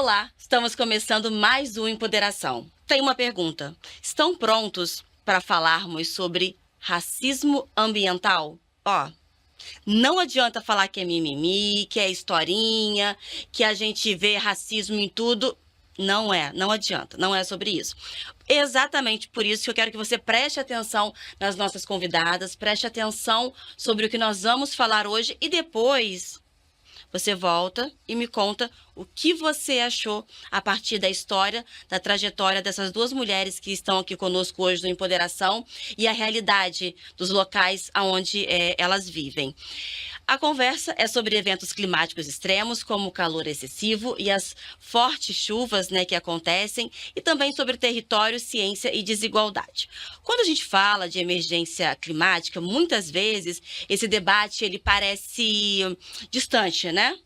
Olá, estamos começando mais um Empoderação. Tem uma pergunta. Estão prontos para falarmos sobre racismo ambiental? Não adianta falar que é mimimi, que é historinha, que a gente vê racismo em tudo. Não adianta, não é sobre isso. Exatamente por isso que eu quero que você preste atenção nas nossas convidadas, preste atenção sobre o que nós vamos falar hoje e depois você volta e me conta o que você achou a partir da história, da trajetória dessas duas mulheres que estão aqui conosco hoje no Empoderação e a realidade dos locais onde elas vivem. A conversa é sobre eventos climáticos extremos, como o calor excessivo e as fortes chuvas, que acontecem, e também sobre território, ciência e desigualdade. Quando a gente fala de emergência climática, muitas vezes esse debate ele parece distante, né?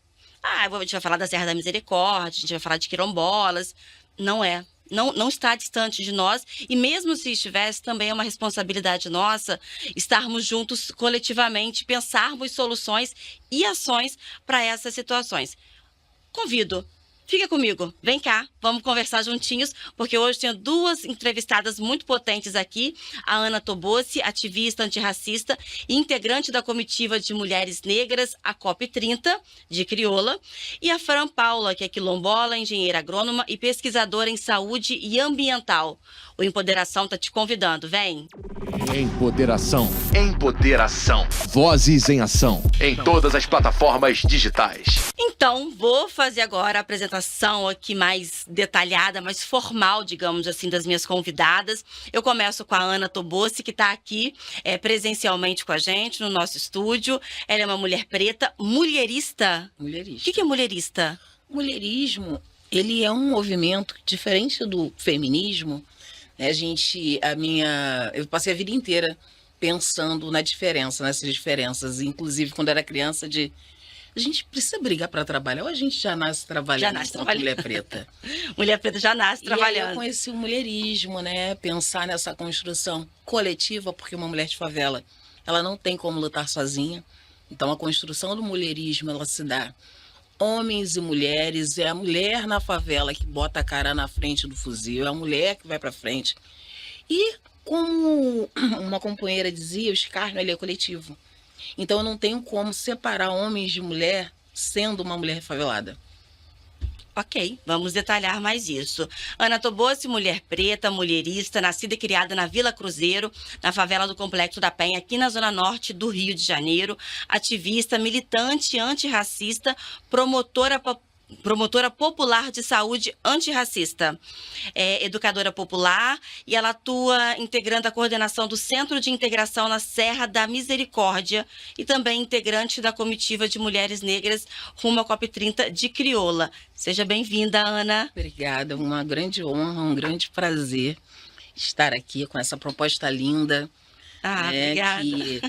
A gente vai falar da Serra da Misericórdia, a gente vai falar de quilombolas. Não é. Não está distante de nós, e mesmo se estivesse, também é uma responsabilidade nossa estarmos juntos coletivamente, pensarmos soluções e ações para essas situações. Convido, fica comigo, vem cá, vamos conversar juntinhos, porque hoje tenho duas entrevistadas muito potentes aqui, a Ana Tobossi, ativista antirracista e integrante da comitiva de mulheres negras, a COP30, de Crioula, e a Fran Paula, que é quilombola, engenheira agrônoma e pesquisadora em saúde e ambiental. O Empoderação está te convidando, vem! Empoderação. Empoderação. Vozes em ação. Em todas as plataformas digitais. Então, vou fazer agora a apresentação aqui mais detalhada, mais formal, digamos assim, das minhas convidadas. Eu começo com a Ana Tobossi, que está aqui presencialmente com a gente no nosso estúdio. Ela é uma mulher preta, mulherista. Mulherista. O que é mulherista? Mulherismo, ele é um movimento diferente do feminismo. Eu passei a vida inteira pensando na diferença, nessas diferenças. Inclusive, quando era criança, a gente precisa brigar para trabalhar ou a gente já nasce trabalhando enquanto mulher preta? Mulher preta já nasce trabalhando. E aí eu conheci o mulherismo, pensar nessa construção coletiva, porque uma mulher de favela, ela não tem como lutar sozinha. Então, a construção do mulherismo, ela se dá homens e mulheres, é a mulher na favela que bota a cara na frente do fuzil, é a mulher que vai para frente. E, como uma companheira dizia, o escárnio ele é coletivo. Então, eu não tenho como separar homens de mulher sendo uma mulher favelada. Ok, vamos detalhar mais isso. Ana Tobossi, mulher preta, mulherista, nascida e criada na Vila Cruzeiro, na favela do Complexo da Penha, aqui na zona norte do Rio de Janeiro, ativista, militante antirracista, promotora popular de saúde antirracista, educadora popular, e ela atua integrando a coordenação do Centro de Integração na Serra da Misericórdia e também integrante da comitiva de mulheres negras rumo à COP30 de Crioula. Seja bem-vinda, Ana. Obrigada, uma grande honra, um grande prazer estar aqui com essa proposta linda. Obrigada. Que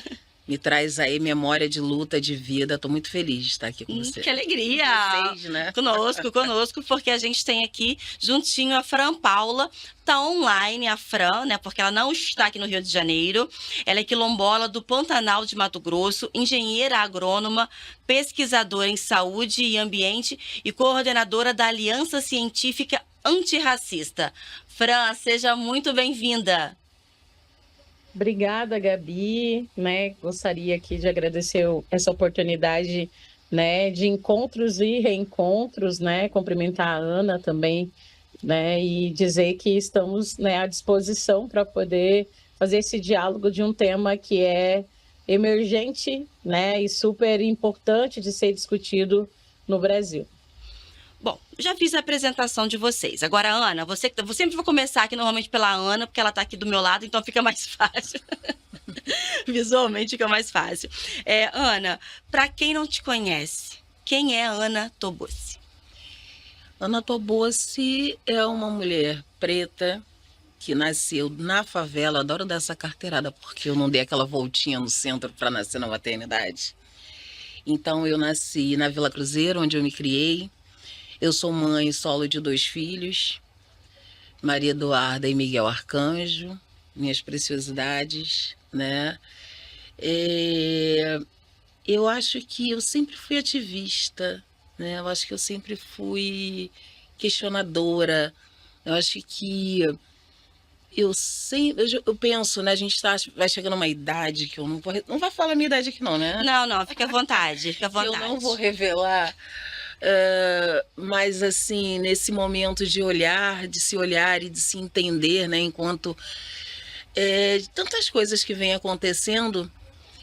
me traz aí memória de luta, de vida. Estou muito feliz de estar aqui com você. Que alegria! Com vocês, né? Conosco, porque a gente tem aqui juntinho a Fran Paula. Está online a Fran, porque ela não está aqui no Rio de Janeiro. Ela é quilombola do Pantanal de Mato Grosso, engenheira agrônoma, pesquisadora em saúde e ambiente e coordenadora da Aliança Científica Antirracista. Fran, seja muito bem-vinda. Obrigada, Gabi, Gostaria aqui de agradecer essa oportunidade, de encontros e reencontros, Cumprimentar a Ana também, E dizer que estamos, à disposição para poder fazer esse diálogo de um tema que é emergente, E super importante de ser discutido no Brasil. Bom, já fiz a apresentação de vocês. Agora, Ana, eu sempre vou começar aqui normalmente pela Ana, porque ela está aqui do meu lado, então fica mais fácil. Visualmente fica mais fácil. Ana, para quem não te conhece, quem é Ana Tobossi? Ana Tobossi é uma mulher preta que nasceu na favela. Adoro dar essa carteirada, porque eu não dei aquela voltinha no centro para nascer na maternidade. Então, eu nasci na Vila Cruzeiro, onde eu me criei. Eu sou mãe solo de 2 filhos, Maria Eduarda e Miguel Arcanjo, minhas preciosidades, Eu acho que eu sempre fui ativista, Eu acho que eu sempre fui questionadora. Eu acho que eu penso, né? A gente vai chegando a uma idade que eu não vai falar a minha idade aqui não, né? Não, fica à vontade, fica à Que eu vontade. não vou revelar, mas assim, nesse momento de olhar, de se olhar e de se entender, né? Enquanto de tantas coisas que vêm acontecendo,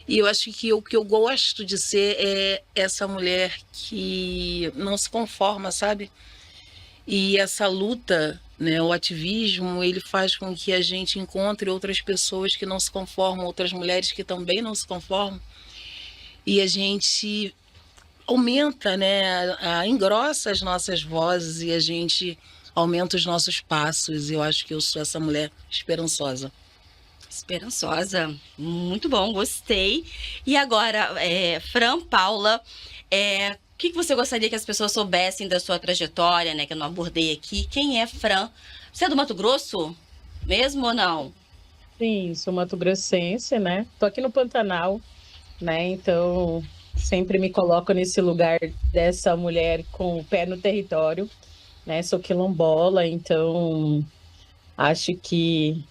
e eu acho que o que eu gosto de ser é essa mulher que não se conforma, sabe? E essa luta, né, o ativismo, ele faz com que a gente encontre outras pessoas que não se conformam, outras mulheres que também não se conformam, e a gente aumenta, né, engrossa as nossas vozes e a gente aumenta os nossos passos. E eu acho que eu sou essa mulher esperançosa. Esperançosa, muito bom, gostei. E agora, Fran, Paula, o que você gostaria que as pessoas soubessem da sua trajetória, né, que eu não abordei aqui? Quem é Fran? Você é do Mato Grosso mesmo ou não? Sim, sou mato-grossense, né? Tô aqui no Pantanal, né? Então, sempre me coloco nesse lugar dessa mulher com o pé no território, né? Sou quilombola, então acho que,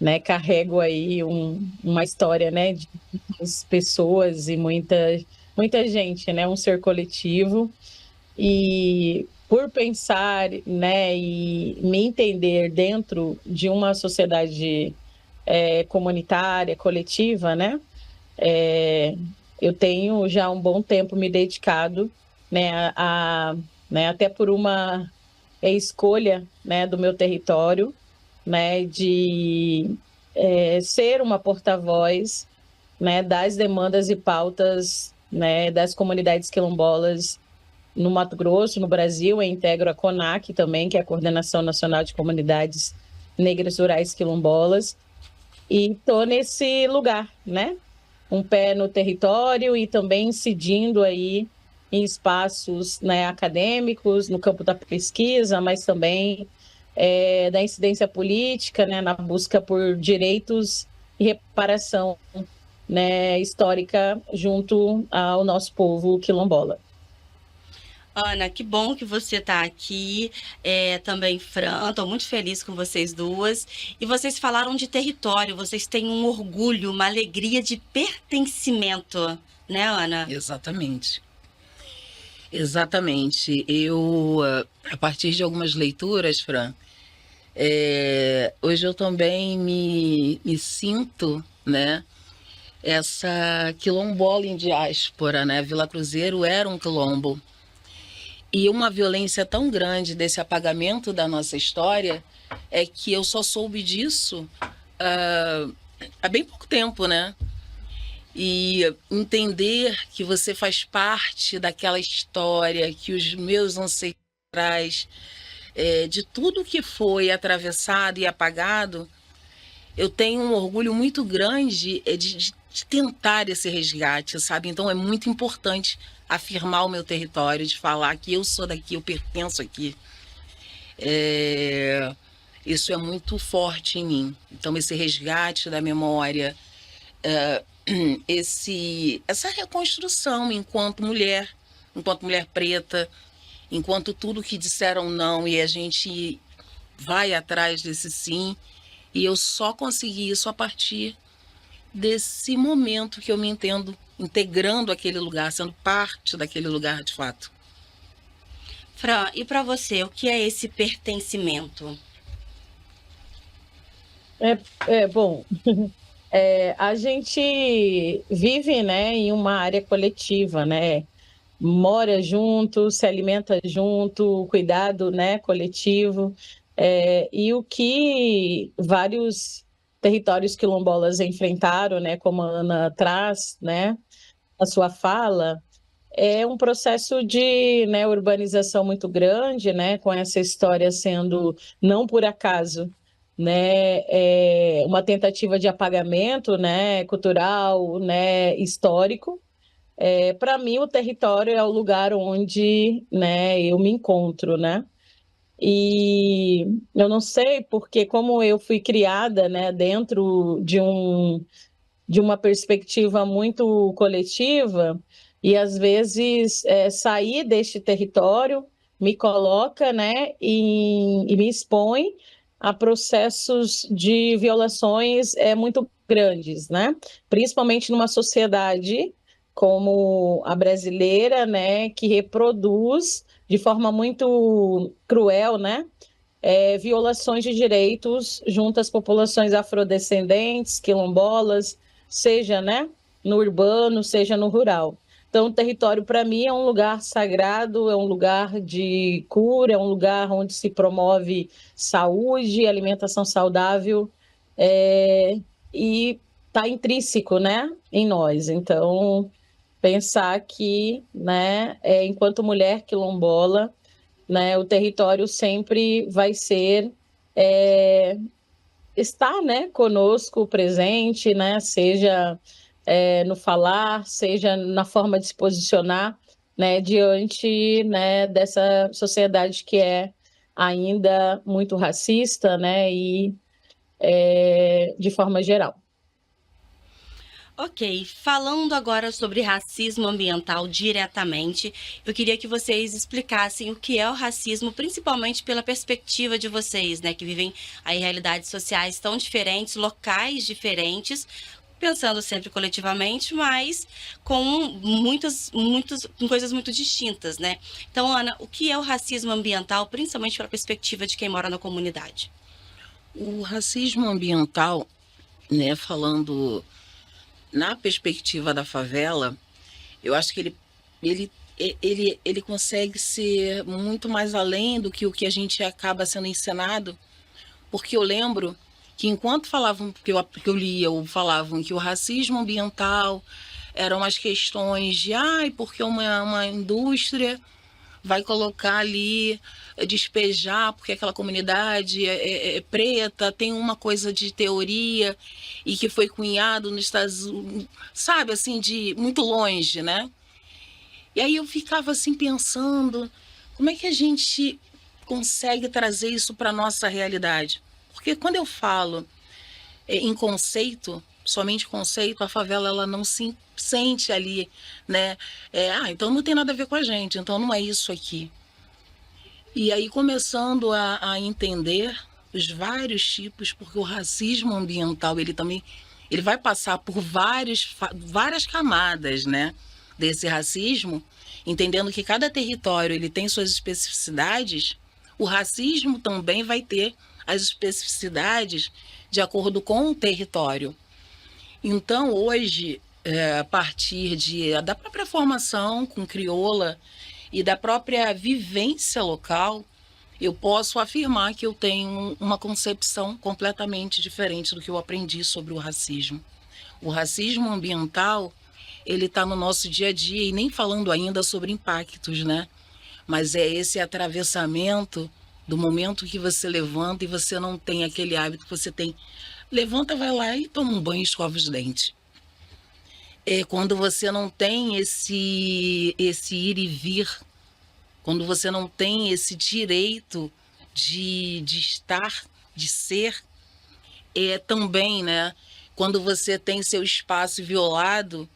né, carrego aí uma história, né, de muitas pessoas e muita gente, né? Um ser coletivo. E por pensar, né, e me entender dentro de uma sociedade comunitária, coletiva, né? Eu tenho já um bom tempo me dedicado, né, né, até por uma escolha, né, do meu território, né, de ser uma porta-voz, né, das demandas e pautas, né, das comunidades quilombolas no Mato Grosso, no Brasil. Eu integro a CONAC também, que é a Coordenação Nacional de Comunidades Negras Rurais Quilombolas, e estou nesse lugar, né? Um pé no território e também incidindo aí em espaços, né, acadêmicos, no campo da pesquisa, mas também da incidência política, né, na busca por direitos e reparação, né, histórica junto ao nosso povo quilombola. Ana, que bom que você está aqui, também Fran, estou muito feliz com vocês duas. E vocês falaram de território, vocês têm um orgulho, uma alegria de pertencimento, né, Ana? Exatamente. Exatamente. Eu, a partir de algumas leituras, Fran, hoje eu também me sinto, né, essa quilombola em diáspora, né? Vila Cruzeiro era um quilombo. E uma violência tão grande desse apagamento da nossa história é que eu só soube disso há bem pouco tempo, né? E entender que você faz parte daquela história, que os meus ancestrais, de tudo que foi atravessado e apagado, eu tenho um orgulho muito grande de tentar esse resgate, sabe? Então é muito importante afirmar o meu território, de falar que eu sou daqui, eu pertenço aqui. Isso é muito forte em mim. Então esse resgate da memória, essa reconstrução enquanto mulher preta, enquanto tudo que disseram não e a gente vai atrás desse sim. E eu só consegui isso a partir desse momento que eu me entendo integrando aquele lugar, sendo parte daquele lugar de fato. Fran, e para você, o que é esse pertencimento? Bom, a gente vive, né, em uma área coletiva, né? Mora junto, se alimenta junto, cuidado, né, coletivo. E o que vários territórios quilombolas enfrentaram, né, como a Ana traz, né, a sua fala, é um processo de, né, urbanização muito grande, né, com essa história sendo, não por acaso, né, uma tentativa de apagamento, né, cultural, né, histórico. Para mim, o território é o lugar onde, né, eu me encontro, né? E eu não sei porque, como eu fui criada, né, dentro de uma perspectiva muito coletiva, e às vezes sair deste território, me coloca, né, e me expõe a processos de violações muito grandes, né? Principalmente numa sociedade como a brasileira, né, que reproduz de forma muito cruel, né, violações de direitos junto às populações afrodescendentes, quilombolas, seja, né, no urbano, seja no rural. Então, o território, para mim, é um lugar sagrado, é um lugar de cura, é um lugar onde se promove saúde, alimentação saudável, e está intrínseco, né, em nós. Então, pensar que, né, enquanto mulher quilombola, né, o território sempre vai ser, estar, né, conosco, presente, né, seja no falar, seja na forma de se posicionar, né, diante, né, dessa sociedade que é ainda muito racista, né, e de forma geral. Ok, falando agora sobre racismo ambiental diretamente, eu queria que vocês explicassem o que é o racismo, principalmente pela perspectiva de vocês, né, que vivem aí realidades sociais tão diferentes, locais diferentes, pensando sempre coletivamente, mas com com coisas muito distintas, né? Então, Ana, o que é o racismo ambiental, principalmente pela perspectiva de quem mora na comunidade? O racismo ambiental, né, falando na perspectiva da favela, eu acho que ele consegue ser muito mais além do que o que a gente acaba sendo ensinado, porque eu lembro que enquanto falavam, que eu lia ou falavam que o racismo ambiental eram as questões de, porque uma indústria vai colocar ali, despejar, porque aquela comunidade é preta, tem uma coisa de teoria e que foi cunhado nos Estados Unidos, sabe, assim, de muito longe, né? E aí eu ficava assim pensando, como é que a gente consegue trazer isso para a nossa realidade? Porque quando eu falo em conceito, somente conceito, a favela ela não se sente ali, né? Então não tem nada a ver com a gente, então não é isso aqui. E aí começando a entender os vários tipos, porque o racismo ambiental ele vai passar por várias camadas, né, desse racismo, entendendo que cada território ele tem suas especificidades. O racismo também vai ter as especificidades de acordo com o território. Então, hoje, a partir da própria formação com crioula e da própria vivência local, eu posso afirmar que eu tenho uma concepção completamente diferente do que eu aprendi sobre o racismo. O racismo ambiental, ele está no nosso dia a dia, e nem falando ainda sobre impactos, né? Mas é esse atravessamento do momento que você levanta e você não tem aquele hábito que você tem. Levanta, vai lá e toma um banho e escova os dentes. É quando você não tem esse ir e vir, quando você não tem esse direito de estar, de ser, também, né? Quando você tem seu espaço violado,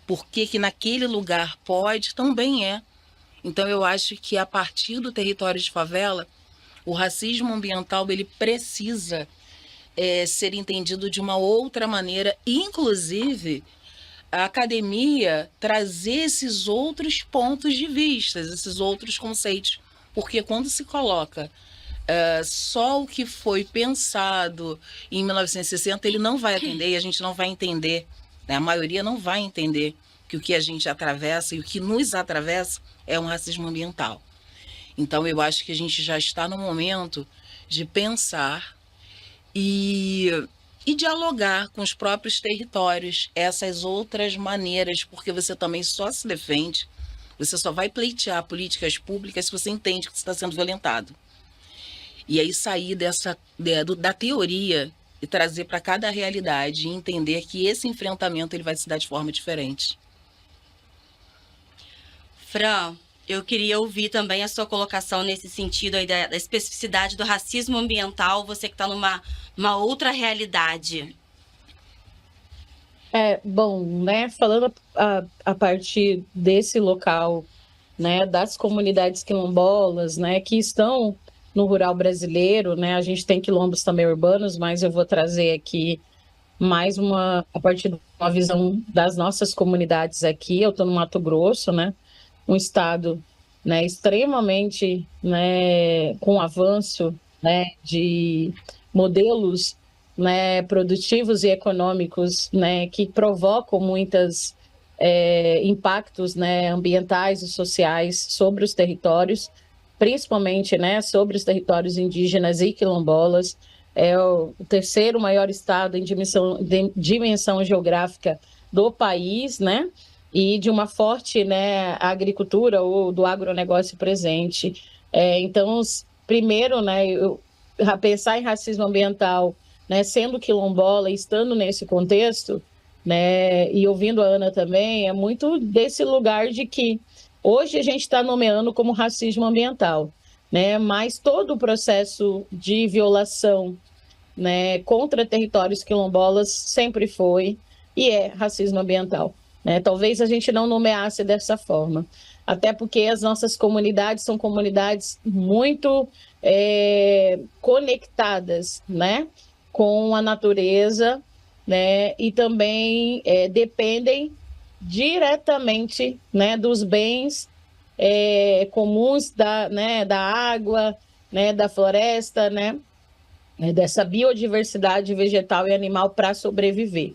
porque que naquele lugar pode, também é. Então eu acho que a partir do território de favela, o racismo ambiental ele precisa ser entendido de uma outra maneira, inclusive a academia trazer esses outros pontos de vista, esses outros conceitos, porque quando se coloca só o que foi pensado em 1960, ele não vai atender e a gente não vai entender, né? A maioria não vai entender que o que a gente atravessa e o que nos atravessa é um racismo ambiental. Então eu acho que a gente já está no momento de pensar e dialogar com os próprios territórios, essas outras maneiras, porque você também só se defende, você só vai pleitear políticas públicas se você entende que você está sendo violentado. E aí sair da teoria e trazer para cada realidade e entender que esse enfrentamento ele vai se dar de forma diferente. Fran, eu queria ouvir também a sua colocação nesse sentido aí da especificidade do racismo ambiental, você que está numa outra realidade. Bom, né, falando a partir desse local né, das comunidades quilombolas, né, que estão no rural brasileiro, né? A gente tem quilombos também urbanos, mas eu vou trazer aqui mais a partir de uma visão das nossas comunidades aqui. Eu estou no Mato Grosso, né? Um estado, né, extremamente, né, com avanço, né, de modelos, né, produtivos e econômicos, né, que provocam muitos impactos, né, ambientais e sociais sobre os territórios, principalmente, né, sobre os territórios indígenas e quilombolas. É o terceiro maior estado em dimensão geográfica do país, né, e de uma forte, né, agricultura ou do agronegócio presente. Então, primeiro, né, pensar em racismo ambiental, né, sendo quilombola e estando nesse contexto, né, e ouvindo a Ana também, é muito desse lugar de que hoje a gente está nomeando como racismo ambiental, né, mas todo o processo de violação, né, contra territórios quilombolas sempre foi e é racismo ambiental, né? Talvez a gente não nomeasse dessa forma, até porque as nossas comunidades são comunidades muito conectadas, né, com a natureza, né, e também dependem diretamente, né, dos bens comuns né, da água, né, da floresta, né, dessa biodiversidade vegetal e animal para sobreviver.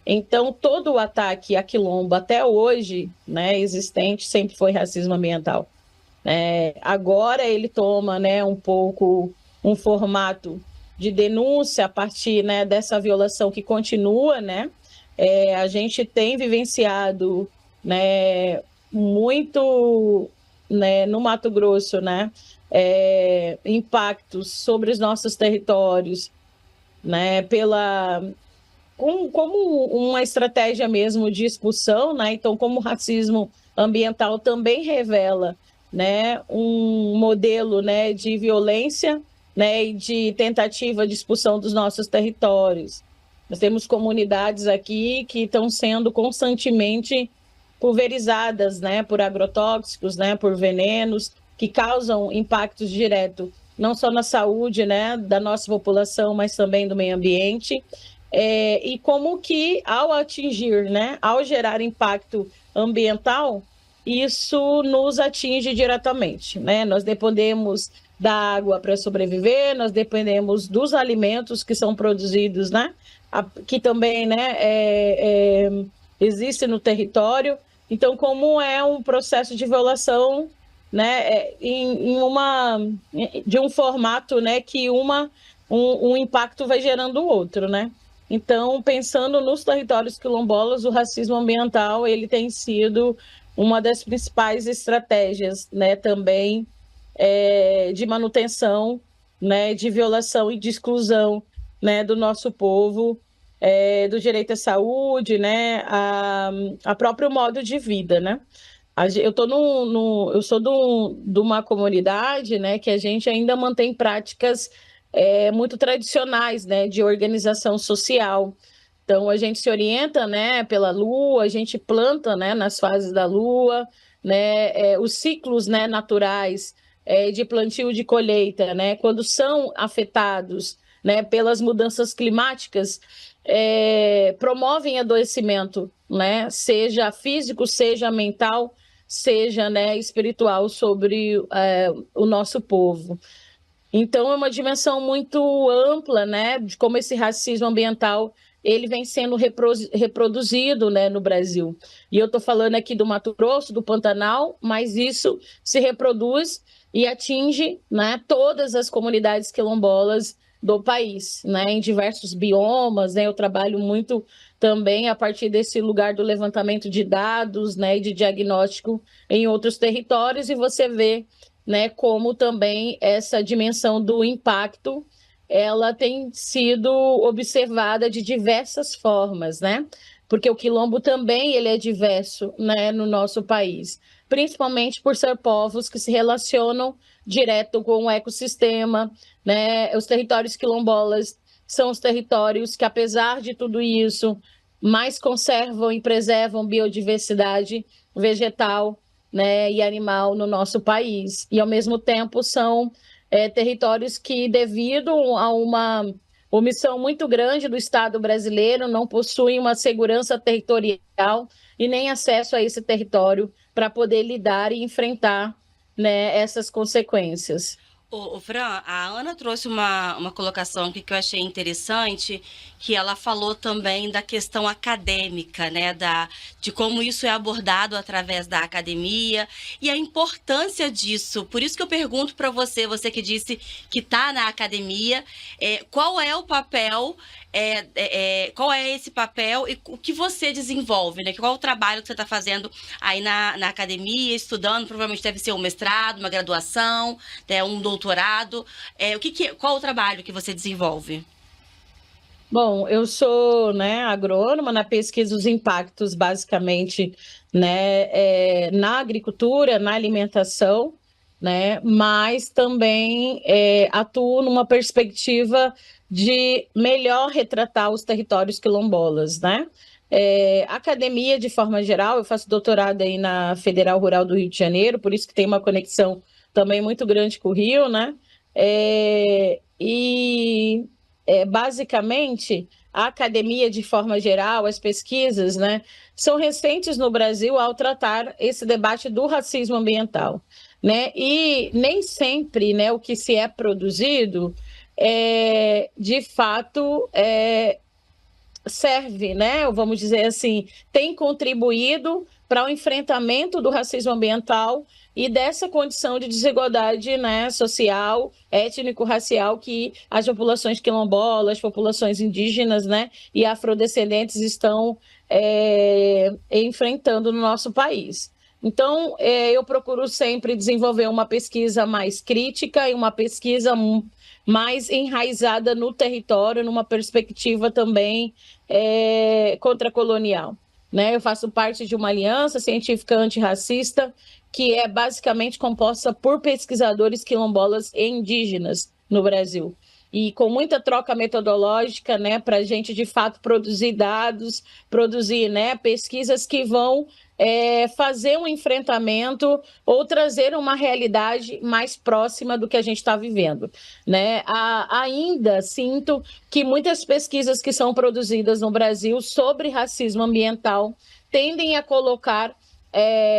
Então, todo o ataque a quilombo até hoje, né, existente, sempre foi racismo ambiental. Agora ele toma, né, um pouco um formato de denúncia a partir, né, dessa violação que continua, né? A gente tem vivenciado, né, muito, né, no Mato Grosso, né, impactos sobre os nossos territórios, né, como uma estratégia mesmo de expulsão, né? Então, como o racismo ambiental também revela, né, um modelo, né, de violência, né, e de tentativa de expulsão dos nossos territórios. Nós temos comunidades aqui que estão sendo constantemente pulverizadas, né, por agrotóxicos, né, por venenos que causam impactos diretos não só na saúde, né, da nossa população, mas também do meio ambiente. E como que ao atingir, né, ao gerar impacto ambiental, isso nos atinge diretamente, né? Nós dependemos da água para sobreviver, nós dependemos dos alimentos que são produzidos, né, que também, né, existe no território. Então, como é um processo de violação, né, de um formato, né, que um impacto vai gerando o outro, né? Então, pensando nos territórios quilombolas, o racismo ambiental ele tem sido uma das principais estratégias, né, também de manutenção, né, de violação e de exclusão, né, do nosso povo, do direito à saúde, né, a próprio modo de vida, né? Eu sou de uma comunidade, né, que a gente ainda mantém práticas muito tradicionais, né, de organização social. Então, a gente se orienta, né, pela lua, a gente planta, né, nas fases da lua, né, os ciclos, né, naturais de plantio e de colheita, né, quando são afetados, né, pelas mudanças climáticas, promovem adoecimento, né, seja físico, seja mental, seja, né, espiritual sobre o nosso povo. Então, é uma dimensão muito ampla, né, de como esse racismo ambiental ele vem sendo reproduzido, né, no Brasil. E eu estou falando aqui do Mato Grosso, do Pantanal, mas isso se reproduz e atinge, né, todas as comunidades quilombolas do país, né, em diversos biomas, né. Eu trabalho muito também a partir desse lugar do levantamento de dados, né, e de diagnóstico em outros territórios, e você vê, né, como também essa dimensão do impacto ela tem sido observada de diversas formas, né? Porque o quilombo também ele é diverso, né, no nosso país, principalmente por ser povos que se relacionam direto com o ecossistema, né? Os territórios quilombolas são os territórios que, apesar de tudo isso, mais conservam e preservam biodiversidade vegetal, né, e animal no nosso país. E, ao mesmo tempo, são territórios que, devido a uma omissão muito grande do Estado brasileiro, não possuem uma segurança territorial e nem acesso a esse território para poder lidar e enfrentar, né, essas consequências. Ô, Fran, a Ana trouxe uma colocação aqui que eu achei interessante, que ela falou também da questão acadêmica, né, de como isso é abordado através da academia e a importância disso. Por isso que eu pergunto para você, você que disse que está na academia, qual é o papel, qual é esse papel e o que você desenvolve, né? Qual é o trabalho que você está fazendo aí na academia, estudando, provavelmente deve ser um mestrado, uma graduação, né, um doutorado. Qual o trabalho que você desenvolve? Bom, eu sou, né, agrônoma na pesquisa dos impactos, basicamente, né, na agricultura, na alimentação, né, mas também atuo numa perspectiva de melhor retratar os territórios quilombolas, né? Academia, de forma geral, eu faço doutorado aí na Federal Rural do Rio de Janeiro, por isso que tem uma conexão também muito grande com o Rio, né? Basicamente, a academia, de forma geral, as pesquisas, né, são recentes no Brasil ao tratar esse debate do racismo ambiental, né? E nem sempre, né, o que se é produzido, de fato, serve, né? Vamos dizer assim, tem contribuído para o enfrentamento do racismo ambiental e dessa condição de desigualdade, né, social, étnico-racial que as populações quilombolas, populações indígenas, né, e afrodescendentes estão enfrentando no nosso país. Então, eu procuro sempre desenvolver uma pesquisa mais crítica e uma pesquisa mais enraizada no território, numa perspectiva também contracolonial. Né? Eu faço parte de uma aliança científica antirracista que é basicamente composta por pesquisadores quilombolas e indígenas no Brasil. E com muita troca metodológica, né, para a gente, de fato, produzir dados, produzir, né, pesquisas que vão fazer um enfrentamento ou trazer uma realidade mais próxima do que a gente está vivendo. Né? Ainda sinto que muitas pesquisas que são produzidas no Brasil sobre racismo ambiental tendem a colocar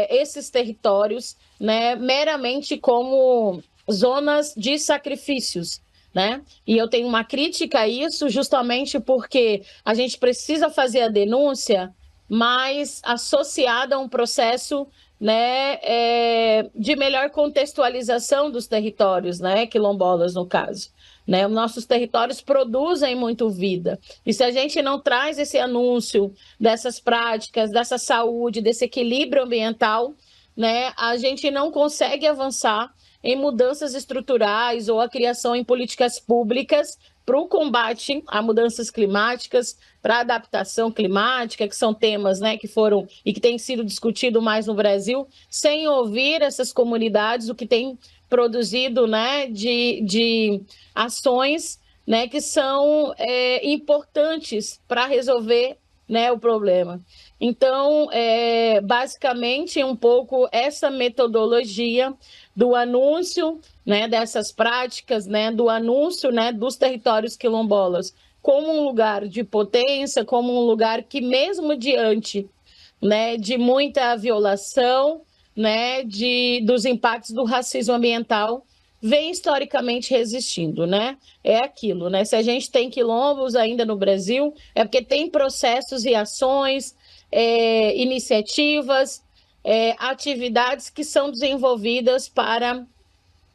esses territórios, né, meramente como zonas de sacrifícios. Né? E eu tenho uma crítica a isso justamente porque a gente precisa fazer a denúncia, mas associada a um processo, né, de melhor contextualização dos territórios, né, quilombolas no caso. Né? Os nossos territórios produzem muito vida. E se a gente não traz esse anúncio dessas práticas, dessa saúde, desse equilíbrio ambiental, né, a gente não consegue avançar em mudanças estruturais ou a criação em políticas públicas para o combate a mudanças climáticas, para a adaptação climática, que são temas, né, que foram e que têm sido discutidos mais no Brasil, sem ouvir essas comunidades, o que tem produzido, né, de ações, né, que são importantes para resolver, né, o problema. Então, basicamente, um pouco essa metodologia do anúncio, né, dessas práticas, né, do anúncio, né, dos territórios quilombolas como um lugar de potência, como um lugar que, mesmo diante, né, de muita violação, né, dos impactos do racismo ambiental, vem historicamente resistindo, né? É aquilo, né? Se a gente tem quilombos ainda no Brasil, é porque tem processos e ações, iniciativas, atividades que são desenvolvidas para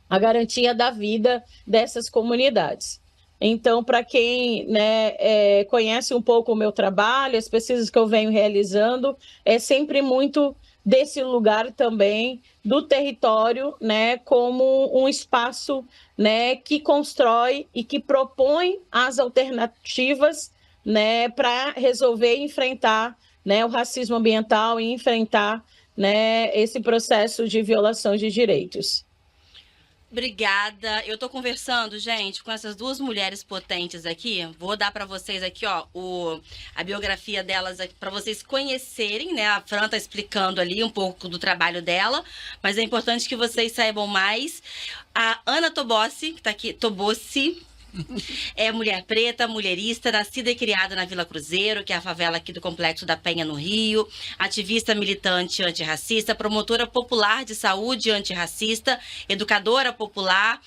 a garantia da vida dessas comunidades. Então, para quem, né, conhece um pouco o meu trabalho, as pesquisas que eu venho realizando, é sempre muito desse lugar também do território, né, como um espaço, né, que constrói e que propõe as alternativas, né, para resolver e enfrentar, né, o racismo ambiental e enfrentar, né, esse processo de violação de direitos. Obrigada. Eu tô conversando, gente, com essas duas mulheres potentes aqui. Vou dar para vocês aqui, ó, a biografia delas para vocês conhecerem, né? A Fran tá explicando ali um pouco do trabalho dela, mas é importante que vocês saibam mais. A Ana Tobossi, que tá aqui, Tobossi, é mulher preta, mulherista, nascida e criada na Vila Cruzeiro, que é a favela aqui do Complexo da Penha, no Rio. Ativista militante antirracista, promotora popular de saúde antirracista, educadora popular,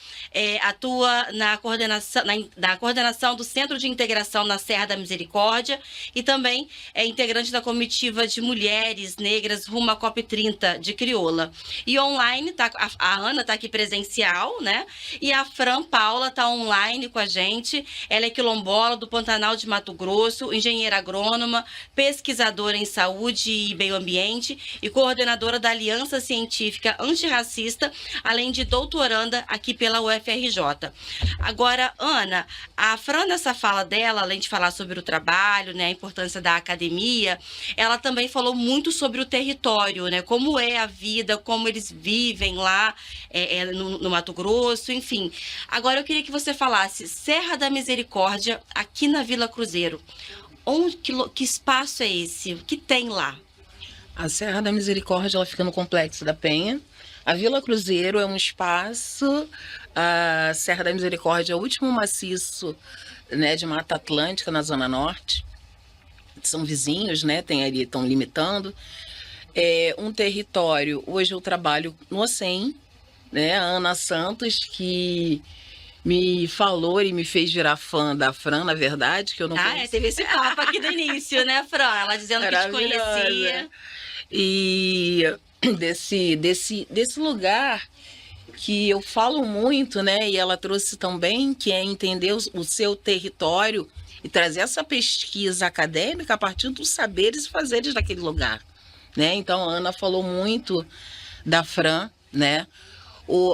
atua na coordenação do Centro de Integração na Serra da Misericórdia e também é integrante da comitiva de mulheres negras rumo à COP30 de Crioula. E online, a Ana está aqui presencial, né? E a Fran Paula está online com a gente. Ela é quilombola do Pantanal de Mato Grosso, engenheira agrônoma, pesquisadora em saúde e meio ambiente e coordenadora da Aliança Científica Antirracista, além de doutoranda aqui pela UFRJ. Agora, Ana, a Fran, nessa fala dela, além de falar sobre o trabalho, né, a importância da academia, ela também falou muito sobre o território, né, como é a vida, como eles vivem lá no Mato Grosso, enfim. Agora eu queria que você falasse Serra da Misericórdia, aqui na Vila Cruzeiro. Que espaço é esse? O que tem lá? A Serra da Misericórdia, ela fica no Complexo da Penha. A Vila Cruzeiro é um espaço, a Serra da Misericórdia é o último maciço, né, de Mata Atlântica, na Zona Norte. São vizinhos, né, tem ali, estão limitando. É um território, hoje eu trabalho no OCEM, né, a Ana Santos, que me falou e me fez virar fã da Fran, na verdade, que eu não conhecia. Teve esse papo aqui do início, né, Fran? Ela dizendo que te conhecia. E desse lugar que eu falo muito, né, e ela trouxe também, que é entender o seu território e trazer essa pesquisa acadêmica a partir dos saberes e fazeres daquele lugar, né? Então, a Ana falou muito da Fran, né?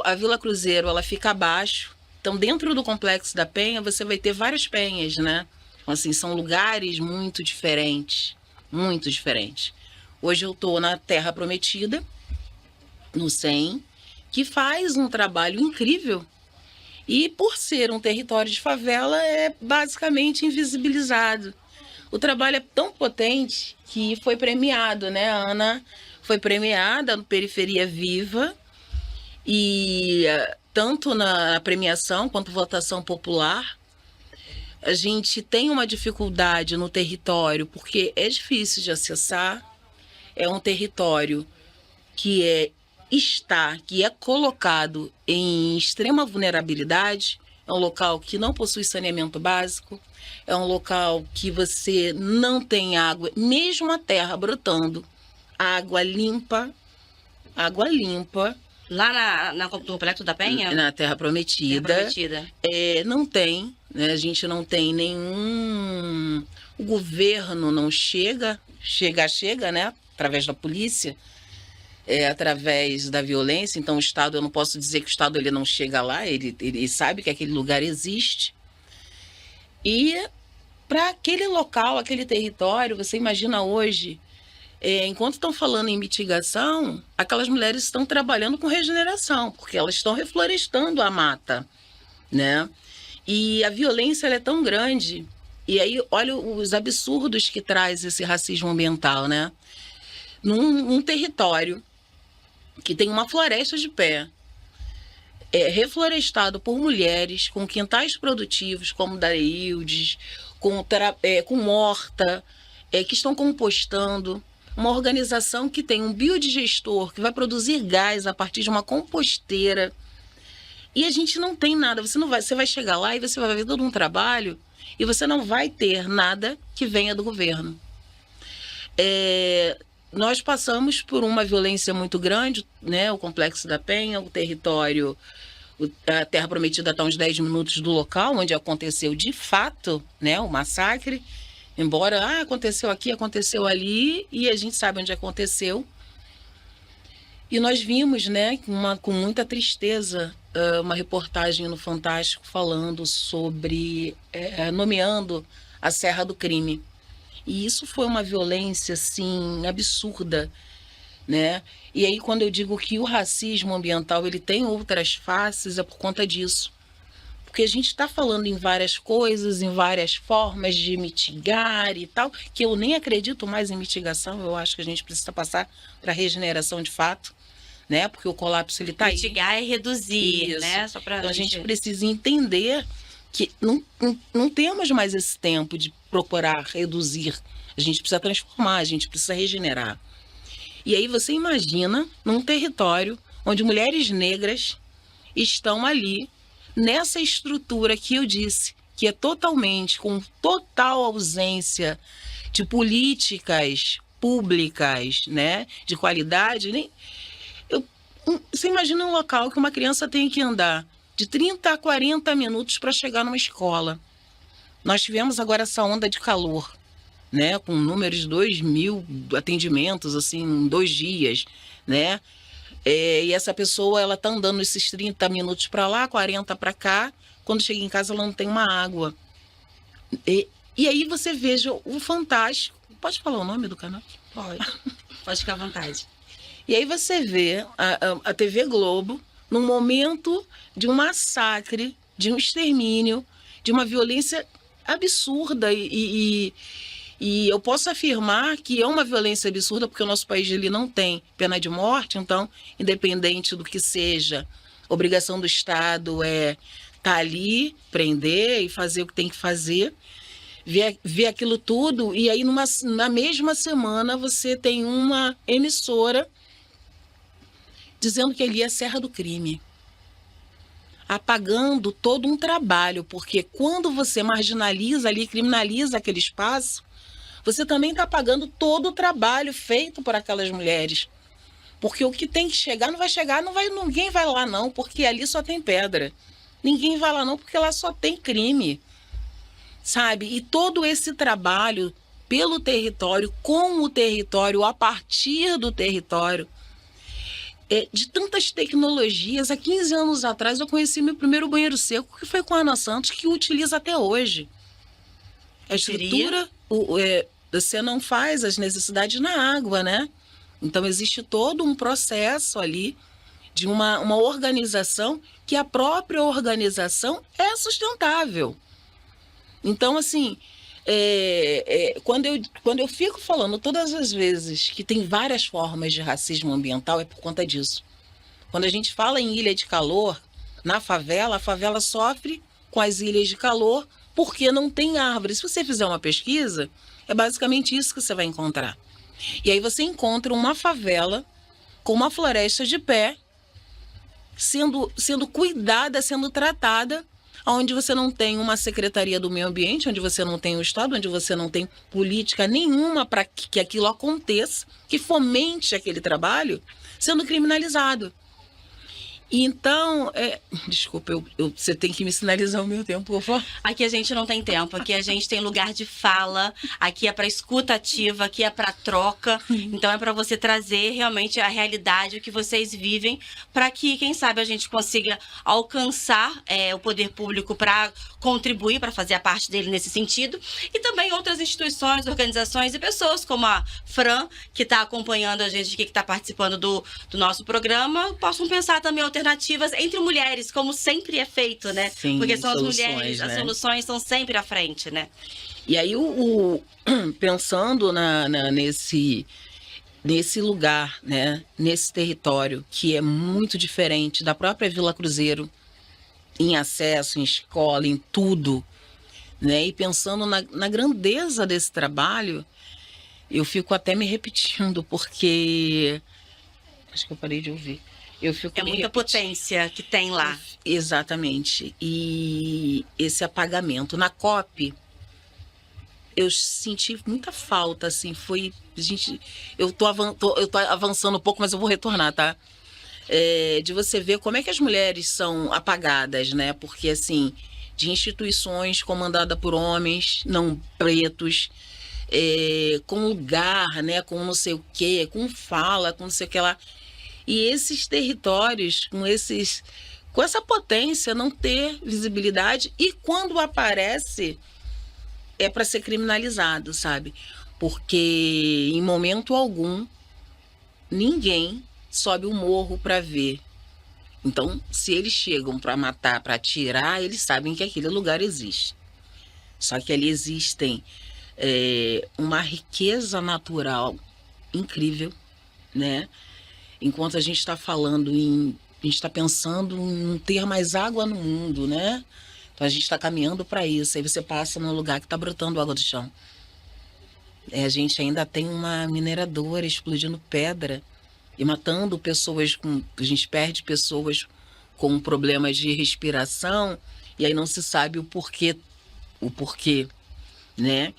A Vila Cruzeiro, ela fica abaixo. Então, dentro do Complexo da Penha, você vai ter várias penhas, né? Assim, são lugares muito diferentes, muito diferentes. Hoje eu estou na Terra Prometida, no SEM, que faz um trabalho incrível. E, por ser um território de favela, é basicamente invisibilizado. O trabalho é tão potente que foi premiado, né? A Ana foi premiada no Periferia Viva, e tanto na premiação quanto votação popular, a gente tem uma dificuldade no território, porque é difícil de acessar, é um território que é colocado em extrema vulnerabilidade, é um local que não possui saneamento básico, é um local que você não tem água, mesmo a terra brotando, água limpa, Lá no Complexo da Penha? Na Terra Prometida. Terra Prometida. Não tem, né? A gente não tem nenhum... O governo não chega, né? Através da polícia, através da violência. Então, o Estado, eu não posso dizer que o Estado ele não chega lá, ele sabe que aquele lugar existe. E para aquele local, aquele território, você imagina hoje... enquanto estão falando em mitigação, aquelas mulheres estão trabalhando com regeneração, porque elas estão reflorestando a mata, né? E a violência ela é tão grande, e aí olha os absurdos que traz esse racismo ambiental, né? Num território que tem uma floresta de pé, reflorestado por mulheres, com quintais produtivos, como Dareildes, com horta, que estão compostando, uma organização que tem um biodigestor que vai produzir gás a partir de uma composteira. E a gente não tem nada. Você vai chegar lá e você vai ver todo um trabalho e você não vai ter nada que venha do governo. Nós passamos por uma violência muito grande, né? O Complexo da Penha, o território, a Terra Prometida está a uns 10 minutos do local onde aconteceu de fato, né, o massacre. Embora aconteceu aqui, aconteceu ali, e a gente sabe onde aconteceu. E nós vimos, né, com muita tristeza, uma reportagem no Fantástico falando sobre, nomeando a Serra do Crime. E isso foi uma violência, assim, absurda. né? E aí, quando eu digo que o racismo ambiental ele tem outras faces, é por conta disso. Porque a gente está falando em várias coisas, em várias formas de mitigar e tal, que eu nem acredito mais em mitigação, eu acho que a gente precisa passar para regeneração de fato, né? Porque o colapso ele está aí. Mitigar é reduzir, Isso. né? Só pra Então, a gente precisa entender que não temos mais esse tempo de procurar reduzir. A gente precisa transformar, a gente precisa regenerar. E aí você imagina num território onde mulheres negras estão ali, nessa estrutura que eu disse, que é totalmente, com total ausência de políticas públicas, né, de qualidade. Você imagina um local que uma criança tem que andar de 30 a 40 minutos para chegar numa escola. Nós tivemos agora essa onda de calor, né, com números de 2.000 atendimentos assim, em 2 dias, né? E essa pessoa, ela tá andando esses 30 minutos para lá, 40 para cá, quando chega em casa ela não tem uma água. E aí você veja o Fantástico. Pode falar o nome do canal? Pode ficar à vontade. E aí você vê a TV Globo num momento de um massacre, de um extermínio, de uma violência absurda e eu posso afirmar que é uma violência absurda porque o nosso país ele não tem pena de morte, então, independente do que seja, obrigação do Estado é estar ali, prender e fazer o que tem que fazer, ver aquilo tudo, e aí na mesma semana você tem uma emissora dizendo que ali é a Serra do Crime, apagando todo um trabalho, porque quando você marginaliza ali, criminaliza aquele espaço, você também está apagando todo o trabalho feito por aquelas mulheres. Porque o que tem que chegar, ninguém vai lá não, porque ali só tem pedra. Ninguém vai lá não, porque lá só tem crime. Sabe? E todo esse trabalho pelo território, com o território, a partir do território, de tantas tecnologias. Há 15 anos atrás eu conheci meu primeiro banheiro seco, que foi com a Ana Santos, que utiliza até hoje. A estrutura, você não faz as necessidades na água, né? Então existe todo um processo ali de uma organização que a própria organização é sustentável. Então, assim, quando eu fico falando todas as vezes que tem várias formas de racismo ambiental, é por conta disso. Quando a gente fala em ilha de calor, na favela, a favela sofre com as ilhas de calor porque não tem árvores. Se você fizer uma pesquisa, é basicamente isso que você vai encontrar. E aí você encontra uma favela com uma floresta de pé, sendo cuidada, sendo tratada, onde você não tem uma Secretaria do Meio Ambiente, onde você não tem o Estado, onde você não tem política nenhuma para que aquilo aconteça, que fomente aquele trabalho, sendo criminalizado. Então, desculpa, você tem que me sinalizar o meu tempo, por favor. Aqui a gente não tem tempo, aqui a gente tem lugar de fala, aqui é para escuta ativa, aqui é para troca. Então é para você trazer realmente a realidade, o que vocês vivem, para que, quem sabe, a gente consiga alcançar o poder público para contribuir, para fazer a parte dele nesse sentido. E também outras instituições, organizações e pessoas como a Fran, que está acompanhando a gente, que está participando do nosso programa, possam pensar também alternativas entre mulheres, como sempre é feito, né? Sim, porque são as soluções, mulheres, né? As soluções estão sempre à frente, né? E aí, pensando nesse lugar, né? Nesse território que é muito diferente da própria Vila Cruzeiro, em acesso, em escola, em tudo, né? E pensando na grandeza desse trabalho, eu fico até me repetindo, porque... Acho que eu parei de ouvir. É muita potência que tem lá. Exatamente. E esse apagamento. Na COP, eu senti muita falta, assim, eu tô avançando um pouco, mas eu vou retornar, tá? De você ver como é que as mulheres são apagadas, né? Porque, assim, de instituições comandadas por homens não pretos, com lugar, né? Com não sei o quê, com fala, com não sei o que lá. E esses territórios, com essa potência, não ter visibilidade, e quando aparece, é para ser criminalizado, sabe? Porque em momento algum ninguém sobe o morro para ver. Então, se eles chegam para matar, para atirar, eles sabem que aquele lugar existe. Só que ali existem uma riqueza natural incrível, né? Enquanto a gente está a gente está pensando em não ter mais água no mundo, né? Então a gente está caminhando para isso. Aí você passa num lugar que está brotando água do chão. A gente ainda tem uma mineradora explodindo pedra e matando pessoas a gente perde pessoas com problemas de respiração e aí não se sabe o porquê, né?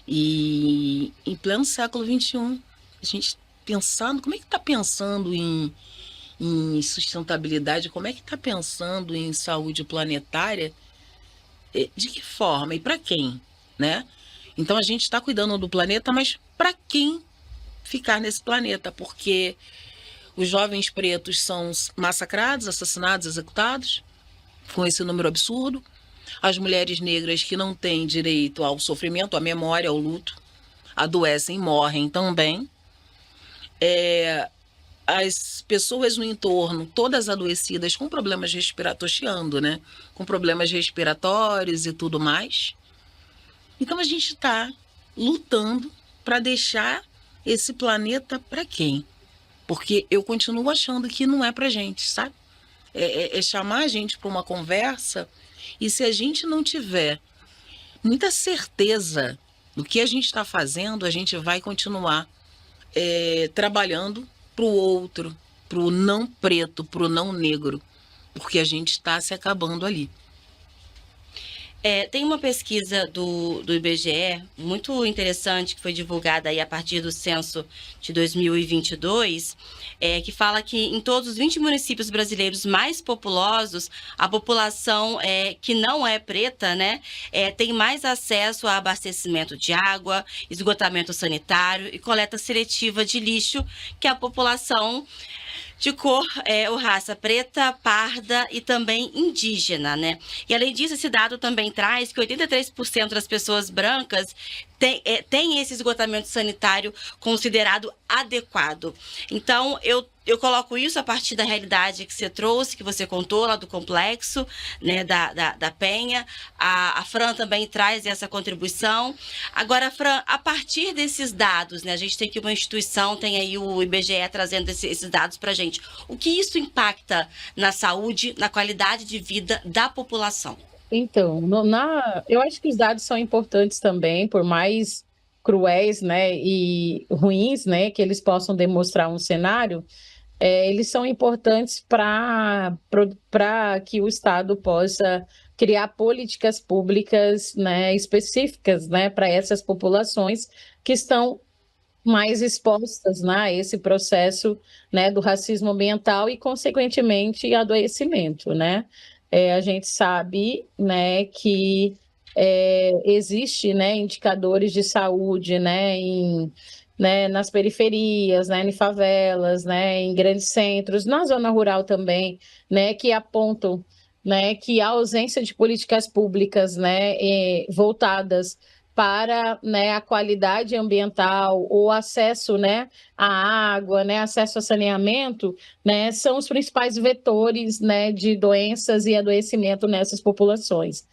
E em pleno século XXI, a gente pensando, como é que está pensando em sustentabilidade, como é que está pensando em saúde planetária, de que forma e para quem, né? Então a gente está cuidando do planeta, mas para quem ficar nesse planeta? Porque os jovens pretos são massacrados, assassinados, executados, com esse número absurdo. As mulheres negras que não têm direito ao sofrimento, à memória, ao luto, adoecem, morrem também. As pessoas no entorno, todas adoecidas, com problemas respiratórios, né? Com problemas respiratórios e tudo mais. Então a gente está lutando para deixar esse planeta para quem? Porque eu continuo achando que não é para gente, sabe? É chamar a gente para uma conversa e se a gente não tiver muita certeza do que a gente está fazendo, a gente vai continuar trabalhando para o outro, para o não preto, para o não negro, porque a gente está se acabando ali. Tem uma pesquisa do IBGE muito interessante que foi divulgada aí a partir do censo de 2022, que fala que em todos os 20 municípios brasileiros mais populosos, a população que não é preta, né, tem mais acesso a abastecimento de água, esgotamento sanitário e coleta seletiva de lixo que a população de cor ou raça preta, parda e também indígena, né? E além disso, esse dado também traz que 83% das pessoas brancas tem esse esgotamento sanitário considerado adequado. Então, eu coloco isso a partir da realidade que você trouxe, que você contou lá do complexo, né, da Penha. A Fran também traz essa contribuição. Agora, Fran, a partir desses dados, né, a gente tem aqui uma instituição, tem aí o IBGE trazendo esses dados para a gente. O que isso impacta na saúde, na qualidade de vida da população? Então, eu acho que os dados são importantes também, por mais cruéis, né, e ruins, né, que eles possam demonstrar um cenário, eles são importantes para que o Estado possa criar políticas públicas, né, específicas, né, para essas populações que estão mais expostas, né, a esse processo, né, do racismo ambiental e, consequentemente, adoecimento, né? A gente sabe, né, que existe, né, indicadores de saúde, né, nas periferias, né, em favelas, né, em grandes centros, na zona rural também, né, que apontam, né, que a ausência de políticas públicas, né, voltadas para, né, a qualidade ambiental, o acesso, né, à água, né, acesso a saneamento, né, são os principais vetores, né, de doenças e adoecimento nessas populações.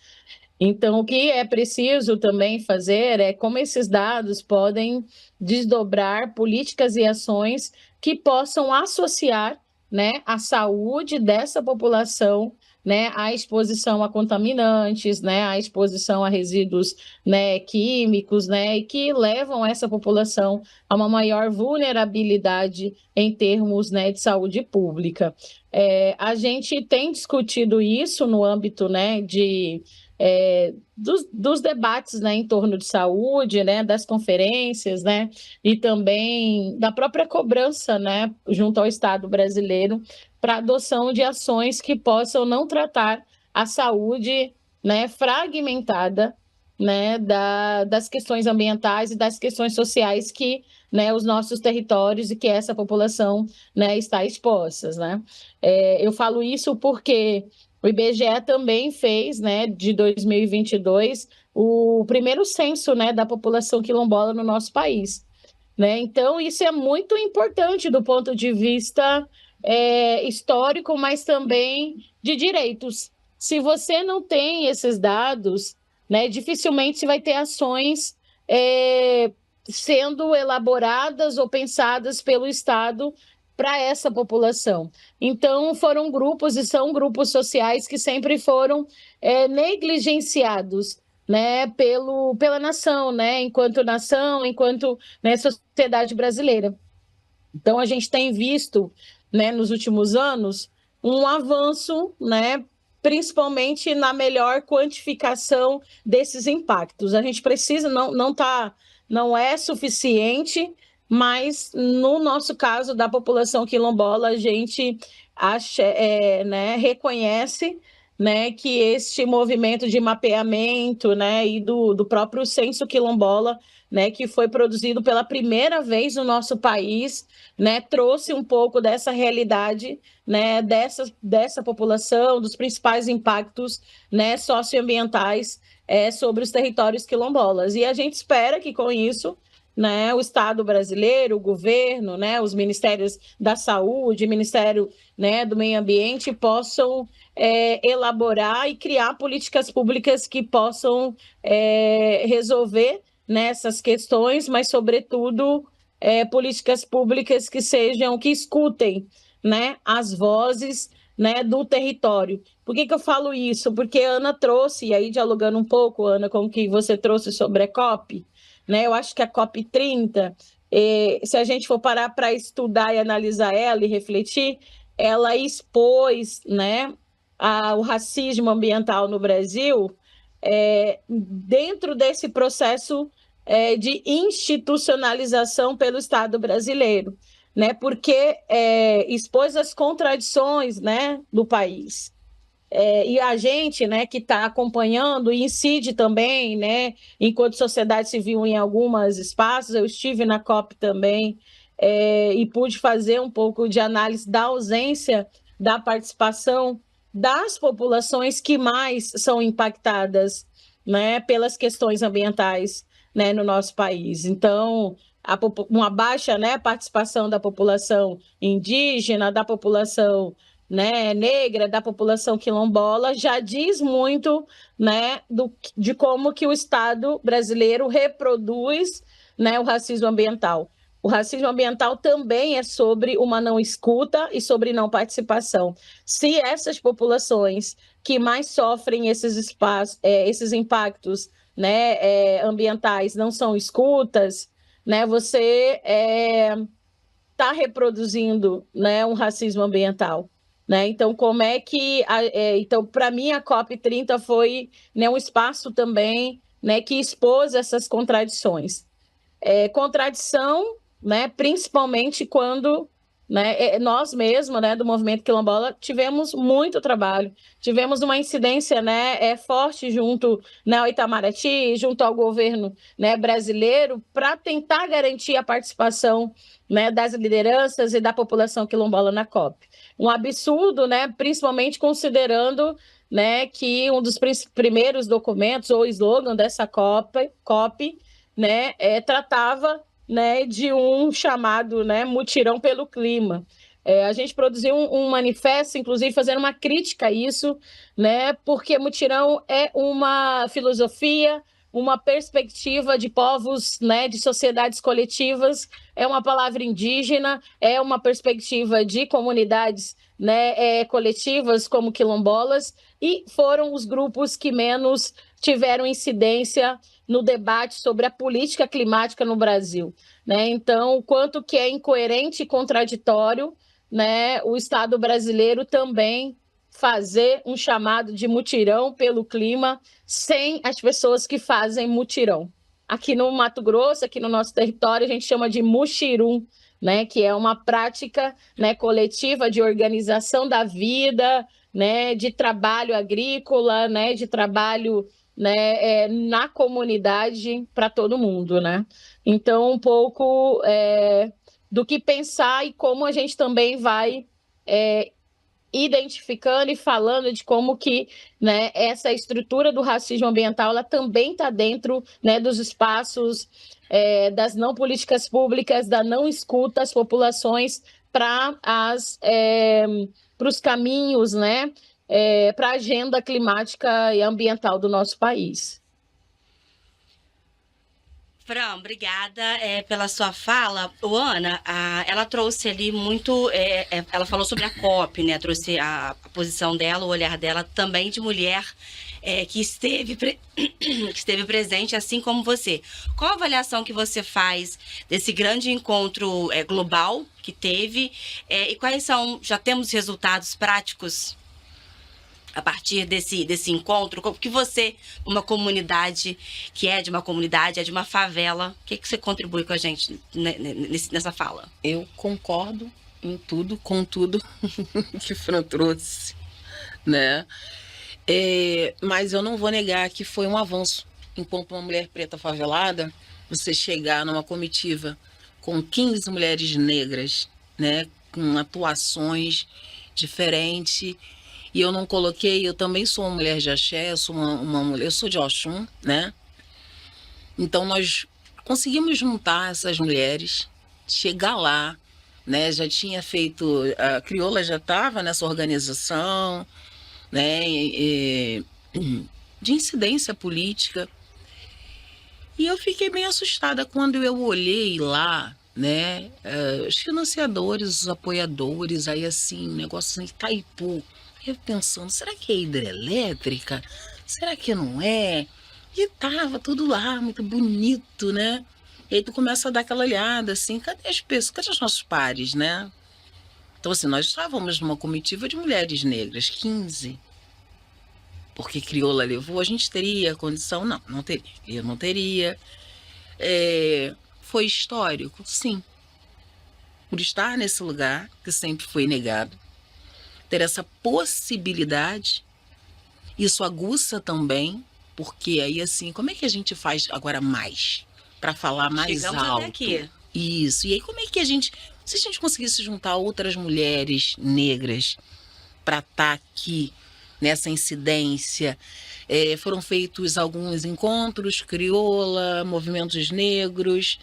Então, o que é preciso também fazer é como esses dados podem desdobrar políticas e ações que possam associar, né, a saúde dessa população, né, à exposição a contaminantes, né, à exposição a resíduos, né, químicos, né, e que levam essa população a uma maior vulnerabilidade em termos, né, de saúde pública. A gente tem discutido isso no âmbito, né, dos debates, né, em torno de saúde, né, das conferências, né, e também da própria cobrança, né, junto ao Estado brasileiro para adoção de ações que possam não tratar a saúde, né, fragmentada, né, das questões ambientais e das questões sociais que, né, os nossos territórios e que essa população, né, está expostas, né. Eu falo isso porque o IBGE também fez, né, de 2022, o primeiro censo, né, da população quilombola no nosso país. né? Então, isso é muito importante do ponto de vista histórico, mas também de direitos. Se você não tem esses dados, né, dificilmente você vai ter ações sendo elaboradas ou pensadas pelo Estado para essa população. Então, foram grupos e são grupos sociais que sempre foram negligenciados, né, pela nação, né, enquanto nação, enquanto, né, sociedade brasileira. Então, a gente tem visto, né, nos últimos anos, um avanço, né, principalmente na melhor quantificação desses impactos. A gente precisa, não é suficiente, mas no nosso caso da população quilombola, a gente né, reconhece, né, que este movimento de mapeamento, né, e do próprio censo quilombola, né, que foi produzido pela primeira vez no nosso país, né, trouxe um pouco dessa realidade, né, dessa população, dos principais impactos, né, socioambientais sobre os territórios quilombolas. E a gente espera que com isso, né, o Estado brasileiro, o governo, né, os ministérios da saúde, Ministério, né, do Meio Ambiente possam elaborar e criar políticas públicas que possam resolver nessas questões, mas, sobretudo, políticas públicas que escutem, né, as vozes, né, do território. Por que eu falo isso? Porque a Ana trouxe, e aí dialogando um pouco, Ana, com o que você trouxe sobre a COP, né, eu acho que a COP 30, se a gente for parar para estudar e analisar ela e refletir, ela expôs, né, o racismo ambiental no Brasil dentro desse processo de institucionalização pelo Estado brasileiro, né? Porque expôs as contradições, né, do país. E a gente, né, que está acompanhando e incide também, né, enquanto sociedade civil em alguns espaços, eu estive na COP também e pude fazer um pouco de análise da ausência da participação das populações que mais são impactadas, né, pelas questões ambientais, né, no nosso país. Então, uma baixa, né, participação da população indígena, da população, né, negra, da população quilombola, já diz muito, né, de como que o Estado brasileiro reproduz, né, o racismo ambiental. O racismo ambiental também é sobre uma não escuta e sobre não participação. Se essas populações que mais sofrem esses impactos, né, ambientais não são escutas, né, você está reproduzindo, né, um racismo ambiental. Né? Então, como é que... então, para mim, a COP 30 foi, né, um espaço também, né, que expôs essas contradições. Contradição, né, principalmente quando, né, nós mesmos, né, do movimento quilombola, tivemos muito trabalho, tivemos uma incidência, né, forte junto, né, ao Itamaraty, junto ao governo, né, brasileiro, para tentar garantir a participação, né, das lideranças e da população quilombola na COP. Um absurdo, né, principalmente considerando, né, que um dos primeiros documentos ou slogan dessa COP né, tratava, né, de um chamado, né, mutirão pelo clima. A gente produziu um manifesto, inclusive, fazendo uma crítica a isso, né, porque mutirão é uma filosofia, uma perspectiva de povos, né, de sociedades coletivas, é uma palavra indígena, é uma perspectiva de comunidades, né, coletivas como quilombolas, e foram os grupos que menos tiveram incidência no debate sobre a política climática no Brasil. Né? Então, o quanto que é incoerente e contraditório, né, o Estado brasileiro também fazer um chamado de mutirão pelo clima sem as pessoas que fazem mutirão. Aqui no Mato Grosso, aqui no nosso território, a gente chama de muxirum, né, que é uma prática, né, coletiva de organização da vida, né, de trabalho agrícola, né, de trabalho, né, na comunidade para todo mundo, né? Então, um pouco do que pensar e como a gente também vai identificando e falando de como que, né, essa estrutura do racismo ambiental ela também está dentro, né, dos espaços das não políticas públicas, da não escuta às populações para os caminhos, né, para a agenda climática e ambiental do nosso país. Fran, obrigada pela sua fala. O Ana, ela trouxe ali muito, ela falou sobre a COP, né? Trouxe a posição dela, o olhar dela também de mulher que esteve presente, assim como você. Qual a avaliação que você faz desse grande encontro global que teve e quais são, já temos resultados práticos a partir desse encontro? Como que você, uma comunidade que é de uma comunidade, é de uma favela, o que você contribui com a gente nessa fala? Eu concordo em tudo, com tudo que o Fran trouxe, né? Mas eu não vou negar que foi um avanço. Enquanto uma mulher preta favelada, você chegar numa comitiva com 15 mulheres negras, né? Com atuações diferentes. E eu não coloquei, eu também sou uma mulher de axé, eu sou uma mulher, eu sou de Oxum, né? Então nós conseguimos juntar essas mulheres, chegar lá, né? Já tinha feito, a Crioula já estava nessa organização, né? De incidência política. E eu fiquei bem assustada quando eu olhei lá, né? Os financiadores, os apoiadores, aí assim, negócio em Itaipu. Eu pensando, será que é hidrelétrica? Será que não é? E tava tudo lá, muito bonito, né? E aí tu começa a dar aquela olhada, assim, cadê as pessoas, cadê os nossos pares, né? Então, assim, nós estávamos numa comitiva de mulheres negras, 15. Porque Crioula levou, a gente teria condição? Não, não teria. Eu não teria. Foi histórico? Sim. Por estar nesse lugar, que sempre foi negado, ter essa possibilidade, isso aguça também, porque aí assim, como é que a gente faz agora mais? Para falar mais Chegamos alto. até aqui. Isso. E aí como é que se a gente conseguisse juntar outras mulheres negras para estar aqui nessa incidência, foram feitos alguns encontros, Crioula, movimentos negros,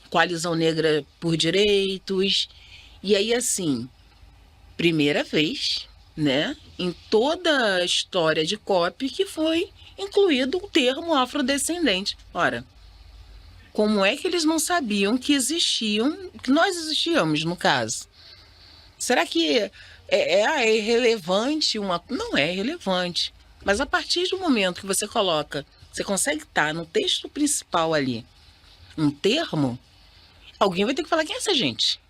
Coalizão Negra por Direitos, e aí assim, primeira vez, né, em toda a história de COP que foi incluído o termo afrodescendente. Ora, como é que eles não sabiam que existiam, que nós existíamos, no caso? Será que é irrelevante? Não é irrelevante. Mas a partir do momento que você coloca, você consegue estar no texto principal ali, um termo, alguém vai ter que falar quem é essa gente.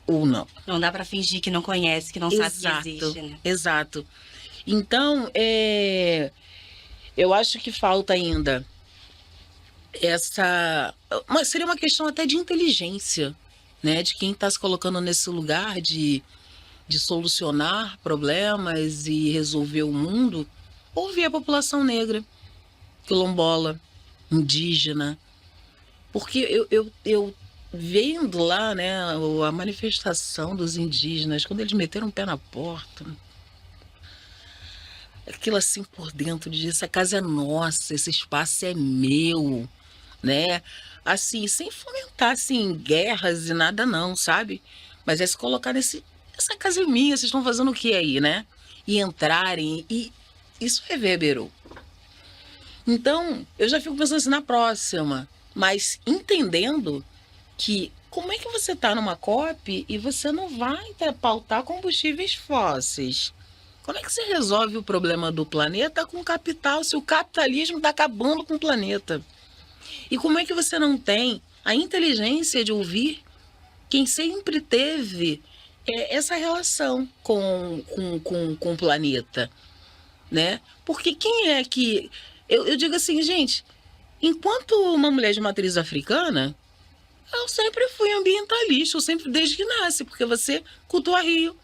Ou não. Não dá para fingir que não conhece, que não sabe que existe, né? Exato. Então, eu acho que falta ainda mas seria uma questão até de inteligência, né? De quem está se colocando nesse lugar de solucionar problemas e resolver o mundo, ouvir a população negra, quilombola, indígena. Porque eu vendo lá, né, a manifestação dos indígenas, quando eles meteram o pé na porta, aquilo assim por dentro, de essa casa é nossa, esse espaço é meu, né? Assim, sem fomentar, assim, guerras e nada não, sabe? Mas é se colocar essa casa é minha, vocês estão fazendo o que aí, né? E entrarem, e isso reverberou. Então, eu já fico pensando assim na próxima, mas entendendo que como é que você está numa COP e você não vai pautar combustíveis fósseis? Como é que você resolve o problema do planeta com capital, se o capitalismo está acabando com o planeta? E como é que você não tem a inteligência de ouvir quem sempre teve essa relação com o planeta, né? Porque quem é que... Eu digo assim, gente, enquanto uma mulher de matriz africana, eu sempre fui ambientalista, eu sempre desde que nasce, porque você cultua rio,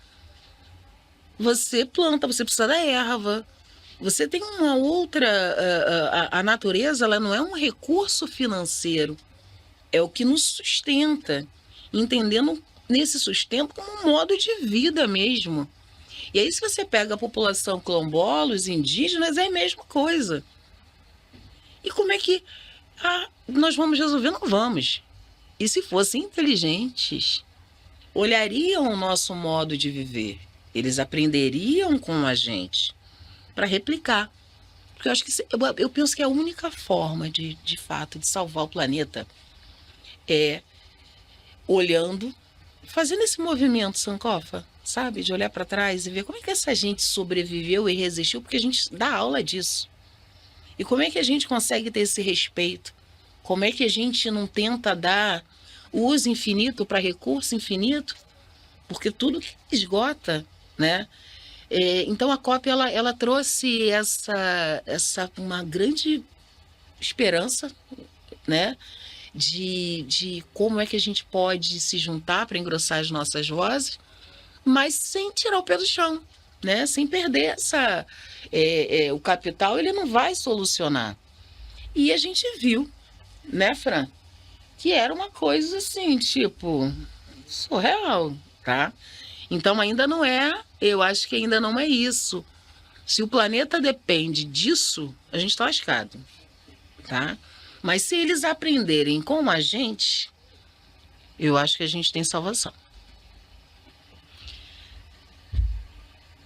você planta, você precisa da erva, você tem uma outra... A natureza, ela não é um recurso financeiro, é o que nos sustenta, entendendo nesse sustento como um modo de vida mesmo. E aí, se você pega a população quilombola, os indígenas, é a mesma coisa. E como é que nós vamos resolver? Não vamos. E se fossem inteligentes, olhariam o nosso modo de viver. Eles aprenderiam com a gente para replicar. Porque eu acho que eu penso que a única forma de fato de salvar o planeta é olhando, fazendo esse movimento Sankofa, sabe, de olhar para trás e ver como é que essa gente sobreviveu e resistiu, porque a gente dá aula disso. E como é que a gente consegue ter esse respeito? Como é que a gente não tenta dar uso infinito para recurso infinito? Porque tudo que esgota, né? Então a COP ela trouxe uma grande esperança, né? De como é que a gente pode se juntar para engrossar as nossas vozes, mas sem tirar o pé do chão, né? Sem perder o capital, ele não vai solucionar. E a gente viu, né, Fran, que era uma coisa assim, tipo, surreal, tá? Então ainda não é, eu acho que ainda não é isso. Se o planeta depende disso, a gente está lascado, tá? Mas se eles aprenderem com a gente, eu acho que a gente tem salvação.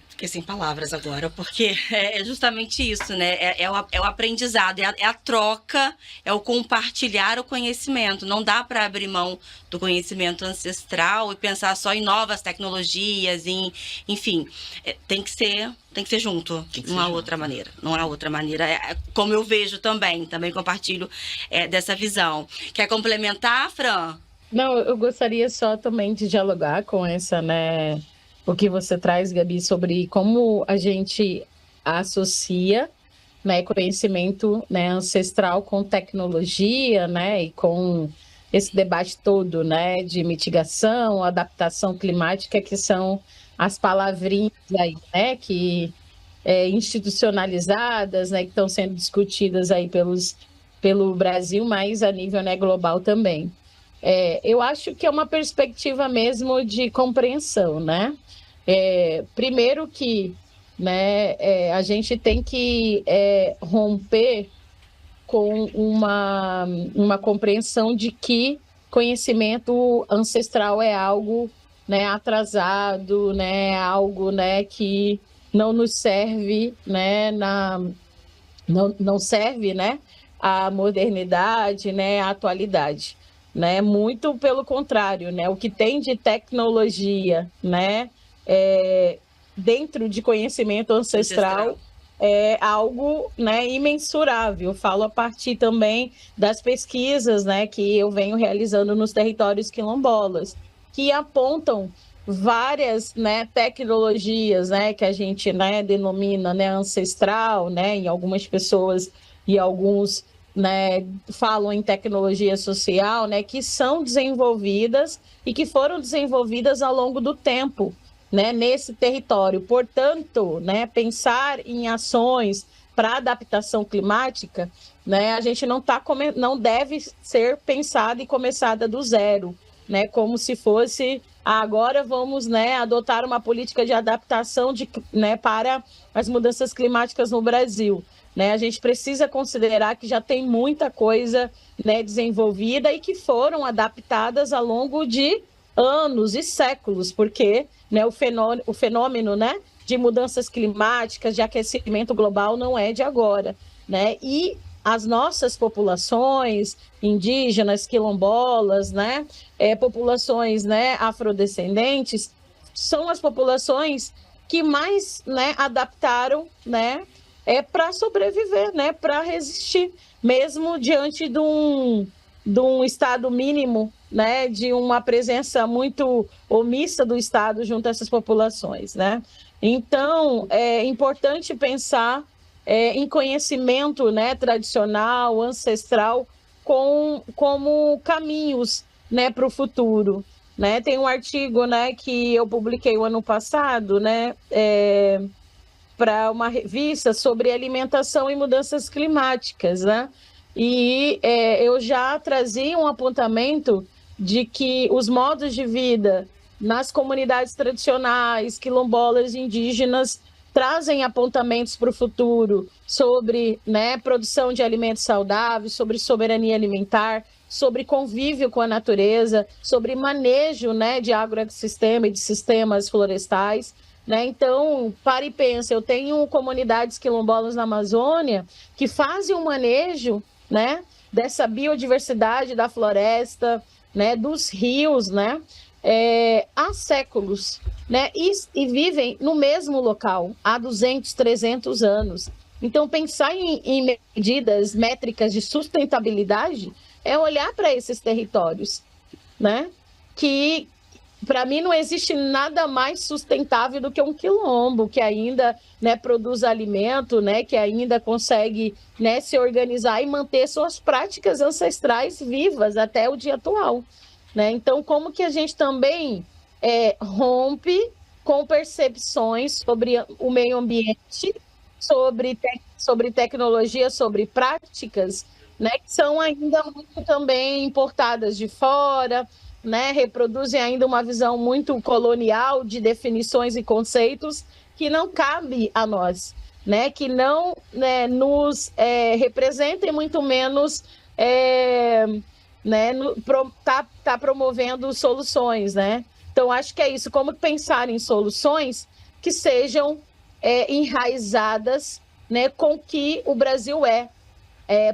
Fiquei sem palavras agora, porque é justamente isso, né? É o aprendizado, é a troca, é o compartilhar o conhecimento. Não dá para abrir mão do conhecimento ancestral e pensar só em novas tecnologias, enfim, tem que ser junto, não há outra maneira. Não há outra maneira, como eu vejo também compartilho dessa visão. Quer complementar, Fran? Não, eu gostaria só também de dialogar com essa, né, o que você traz, Gabi, sobre como a gente associa, né, conhecimento, né, ancestral com tecnologia, né, e com esse debate todo, né, de mitigação, adaptação climática, que são as palavrinhas aí, né, que institucionalizadas, né, que estão sendo discutidas aí pelo Brasil, mas a nível, né, global também. Eu acho que é uma perspectiva mesmo de compreensão, né? Primeiro que, né, a gente tem que romper com uma compreensão de que conhecimento ancestral é algo, né, atrasado, né, algo, né, que não nos serve, né, não serve, né, à modernidade, né, à atualidade. Né, muito pelo contrário, né, o que tem de tecnologia, né, dentro de conhecimento ancestral é algo, né, imensurável. Falo a partir também das pesquisas, né, que eu venho realizando nos territórios quilombolas, que apontam várias, né, tecnologias, né, que a gente, né, denomina, né, ancestral, né, em algumas pessoas e alguns, né, falam em tecnologia social, né, que são desenvolvidas e que foram desenvolvidas ao longo do tempo, né, nesse território. Portanto, né, pensar em ações para adaptação climática, né, a gente não deve ser pensada e começada do zero, né, como se fosse agora vamos, né, adotar uma política de adaptação né, para as mudanças climáticas no Brasil. Né, a gente precisa considerar que já tem muita coisa, né, desenvolvida e que foram adaptadas ao longo de anos e séculos, porque, né, o fenômeno, né, de mudanças climáticas, de aquecimento global não é de agora. Né, e as nossas populações indígenas, quilombolas, né, populações, né, afrodescendentes, são as populações que mais, né, adaptaram, né, para sobreviver, né, para resistir, mesmo diante de um estado mínimo, né, de uma presença muito omissa do Estado junto a essas populações, né. Então, é importante pensar em conhecimento, né, tradicional, ancestral, como caminhos, né, para o futuro. Né. Tem um artigo, né, que eu publiquei o ano passado, né, para uma revista sobre alimentação e mudanças climáticas, né? E eu já trazia um apontamento de que os modos de vida nas comunidades tradicionais, quilombolas, indígenas, trazem apontamentos para o futuro sobre, né, produção de alimentos saudáveis, sobre soberania alimentar, sobre convívio com a natureza, sobre manejo, né, de agroecossistema e de sistemas florestais. Né? Então, para e pensa, eu tenho comunidades quilombolas na Amazônia que fazem um manejo, né, dessa biodiversidade da floresta, né, dos rios, né, há séculos, né, e vivem no mesmo local há 200, 300 anos. Então, pensar em medidas métricas de sustentabilidade é olhar para esses territórios, né, que para mim não existe nada mais sustentável do que um quilombo que ainda, né, produz alimento, né, que ainda consegue, né, se organizar e manter suas práticas ancestrais vivas até o dia atual. Né? Então, como que a gente também rompe com percepções sobre o meio ambiente, sobre tecnologia, sobre práticas, né, que são ainda muito também importadas de fora, né, reproduzem ainda uma visão muito colonial de definições e conceitos que não cabe a nós, né, que não, né, nos representem, muito menos né, tá promovendo soluções, né? Então, acho que é isso, como pensar em soluções que sejam enraizadas, né, com o que o Brasil é.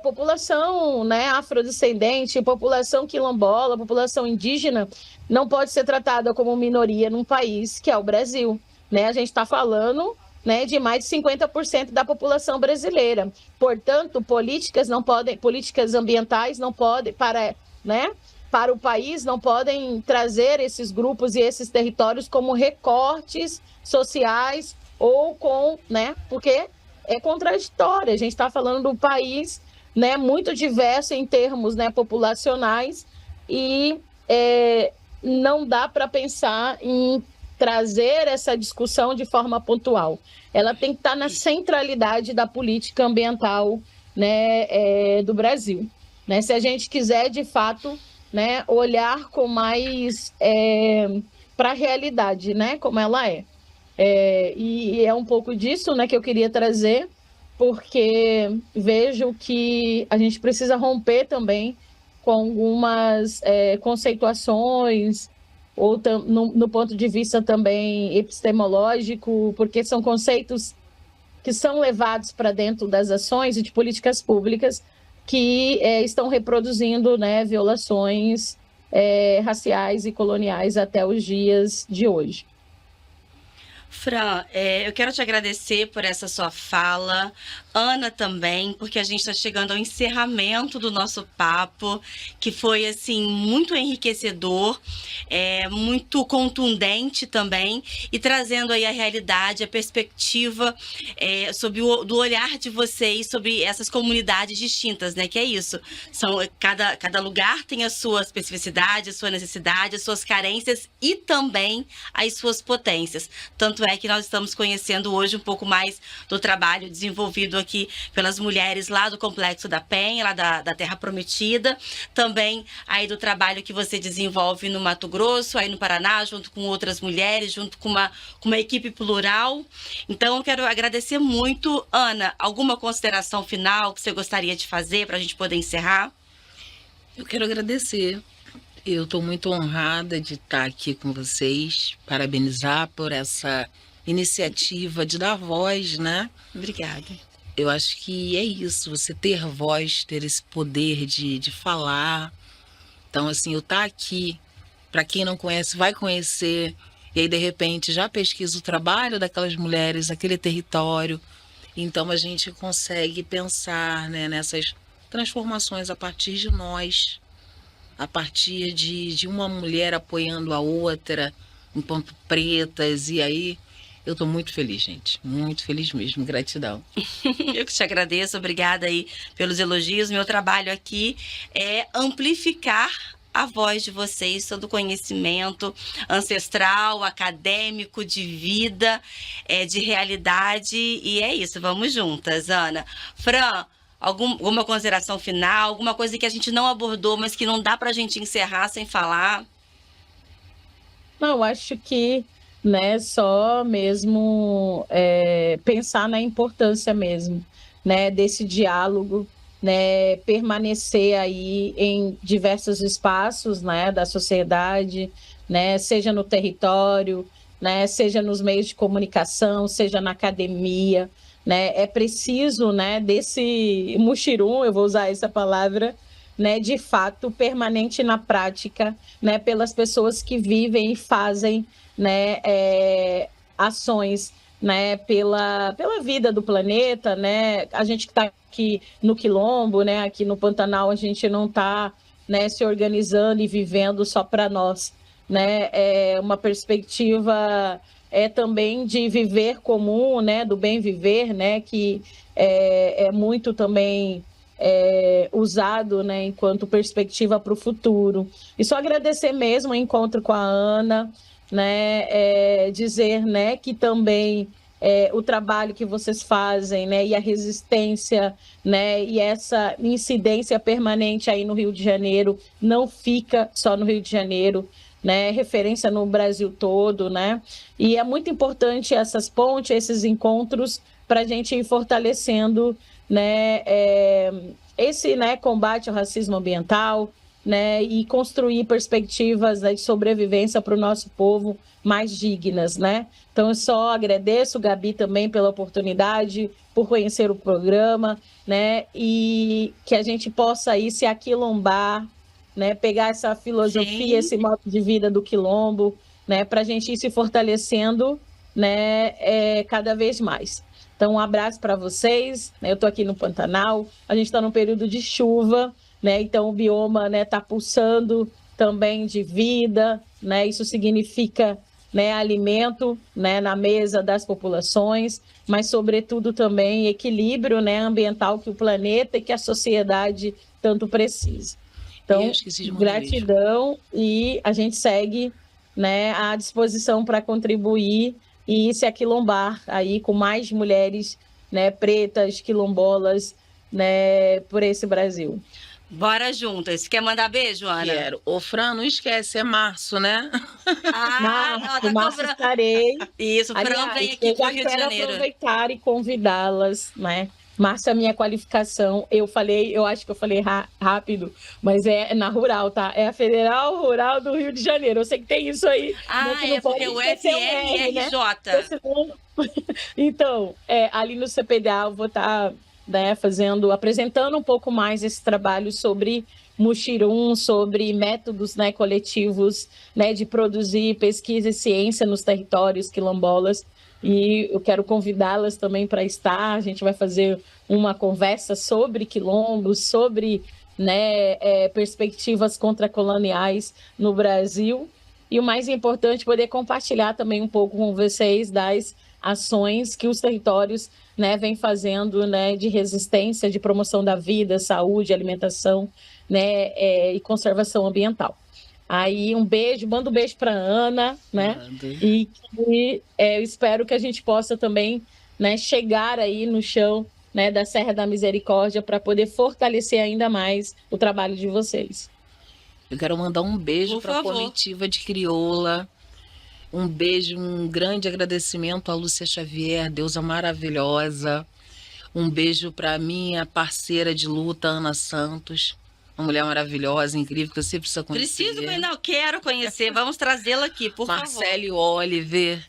População, né, afrodescendente, população quilombola, população indígena não pode ser tratada como minoria num país que é o Brasil, né? A gente está falando, né, de mais de 50% da população brasileira. Portanto, políticas ambientais não podem, para o país, não podem trazer esses grupos e esses territórios como recortes sociais ou né, porque é contraditório. A gente está falando do país, né, muito diverso em termos, né, populacionais e não dá para pensar em trazer essa discussão de forma pontual. Ela tem que estar na centralidade da política ambiental, né, do Brasil. Né? Se a gente quiser, de fato, né, olhar com mais para a realidade, né, como ela é. E é um pouco disso, né, que eu queria trazer, porque vejo que a gente precisa romper também com algumas conceituações, ou no ponto de vista também epistemológico, porque são conceitos que são levados para dentro das ações e de políticas públicas que estão reproduzindo, né, violações raciais e coloniais até os dias de hoje. Fran, eu quero te agradecer por essa sua fala, Ana também, porque a gente está chegando ao encerramento do nosso papo, que foi, assim, muito enriquecedor, muito contundente também, e trazendo aí a realidade, a perspectiva do olhar de vocês sobre essas comunidades distintas, né? Que é isso, cada lugar tem a sua especificidade, a sua necessidade, as suas carências e também as suas potências. Tanto é que nós estamos conhecendo hoje um pouco mais do trabalho desenvolvido aqui pelas mulheres lá do Complexo da Penha, lá da Terra Prometida, também aí do trabalho que você desenvolve no Mato Grosso, aí no Paraná, junto com outras mulheres, junto com uma equipe plural. Então, eu quero agradecer muito. Ana, alguma consideração final que você gostaria de fazer para a gente poder encerrar? Eu quero agradecer. Eu estou muito honrada de estar aqui com vocês, parabenizar por essa iniciativa de dar voz, né? Obrigada. Eu acho que é isso, você ter voz, ter esse poder de falar. Então, assim, eu estar aqui, para quem não conhece, vai conhecer, e aí, de repente, já pesquisa o trabalho daquelas mulheres, aquele território. Então, a gente consegue pensar, né, nessas transformações a partir de nós, a partir de uma mulher apoiando a outra, enquanto pretas, e aí eu estou muito feliz, gente, muito feliz mesmo, gratidão. Eu que te agradeço, obrigada aí pelos elogios. Meu trabalho aqui é amplificar a voz de vocês, todo o conhecimento ancestral, acadêmico, de vida, de realidade, e é isso, vamos juntas, Ana. Fran, alguma consideração final, alguma coisa que a gente não abordou, mas que não dá pra gente encerrar sem falar? Não, acho que, né, só mesmo pensar na importância mesmo, né, desse diálogo, né, permanecer aí em diversos espaços, né, da sociedade, né, seja no território, né, seja nos meios de comunicação, seja na academia, né, é preciso, né, desse muxirum, eu vou usar essa palavra, né, de fato permanente na prática, né, pelas pessoas que vivem e fazem, né, ações, né, pela vida do planeta, né, a gente que está aqui no Quilombo, né, aqui no Pantanal, a gente não está, né, se organizando e vivendo só para nós, né, é uma perspectiva também de viver comum, né, do bem viver, né, que é muito também usado, né, enquanto perspectiva para o futuro. E só agradecer mesmo o encontro com a Ana, né, dizer, né, que também o trabalho que vocês fazem, né, e a resistência, né, e essa incidência permanente aí no Rio de Janeiro não fica só no Rio de Janeiro, né, referência no Brasil todo, né, e é muito importante essas pontes, esses encontros para a gente ir fortalecendo, né, esse, né, combate ao racismo ambiental, né, e construir perspectivas, né, de sobrevivência para o nosso povo mais dignas, né? Então, eu só agradeço, Gabi, também pela oportunidade, por conhecer o programa, né, e que a gente possa aí se aquilombar, né, pegar essa filosofia, esse modo de vida do quilombo, né, para a gente ir se fortalecendo, né, cada vez mais. Então, um abraço para vocês, né, eu estou aqui no Pantanal, a gente está num período de chuva, né, então o bioma, né, está pulsando também de vida, né, isso significa, né, alimento, né, na mesa das populações, mas sobretudo também equilíbrio, né, ambiental que o planeta e que a sociedade tanto precisa. Então, gratidão e a gente segue, né, à disposição para contribuir e se aquilombar aí com mais mulheres, né, pretas, quilombolas, né, por esse Brasil. Bora juntas. Quer mandar beijo, Ana? Quero. Ô, Fran, não esquece, é março, né? Março estarei. Isso, Fran vem aqui para o Rio de Janeiro. Eu quero aproveitar e convidá-las, né? Março é a minha qualificação. Eu acho que eu falei rápido, mas é na Rural, tá? É a Federal Rural do Rio de Janeiro. Eu sei que tem isso aí. Porque o FRJ. Né? Então, ali no CPDA eu vou estar, né, apresentando um pouco mais esse trabalho sobre muxirum, sobre métodos, né, coletivos, né, de produzir pesquisa e ciência nos territórios quilombolas. E eu quero convidá-las também para estar. A gente vai fazer uma conversa sobre quilombos, sobre, né, perspectivas contracoloniais no Brasil. E o mais importante, poder compartilhar também um pouco com vocês das ações que os territórios, né, vêm fazendo, né, de resistência, de promoção da vida, saúde, alimentação, né, e conservação ambiental. Aí manda um beijo para Ana, né? E eu espero que a gente possa também, né, chegar aí no chão, né, da Serra da Misericórdia para poder fortalecer ainda mais o trabalho de vocês. Eu quero mandar um beijo para a comitiva de Crioula. Um beijo, um grande agradecimento à Lúcia Xavier, deusa maravilhosa. Um beijo para a minha parceira de luta, Ana Santos. Uma mulher maravilhosa, incrível, que você precisa conhecer. Não, quero conhecer. Vamos trazê-la aqui, por favor. Marcele Oliver.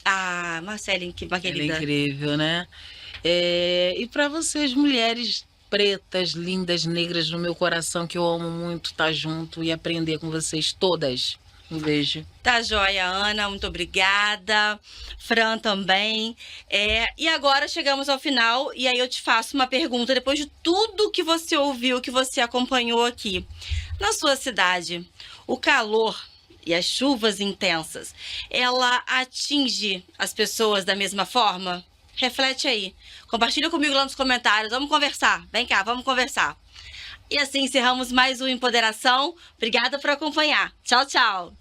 Marcele, que querida. Ela é incrível, né? E para vocês, mulheres pretas, lindas, negras no meu coração, que eu amo muito estar junto e aprender com vocês todas. Um beijo. Tá joia, Ana, muito obrigada. Fran também. E agora chegamos ao final e aí eu te faço uma pergunta depois de tudo que você ouviu, que você acompanhou aqui. Na sua cidade, o calor e as chuvas intensas, ela atinge as pessoas da mesma forma? Reflete aí. Compartilha comigo lá nos comentários. Vamos conversar. Vem cá, vamos conversar. E assim encerramos mais um Empoderação. Obrigada por acompanhar. Tchau, tchau.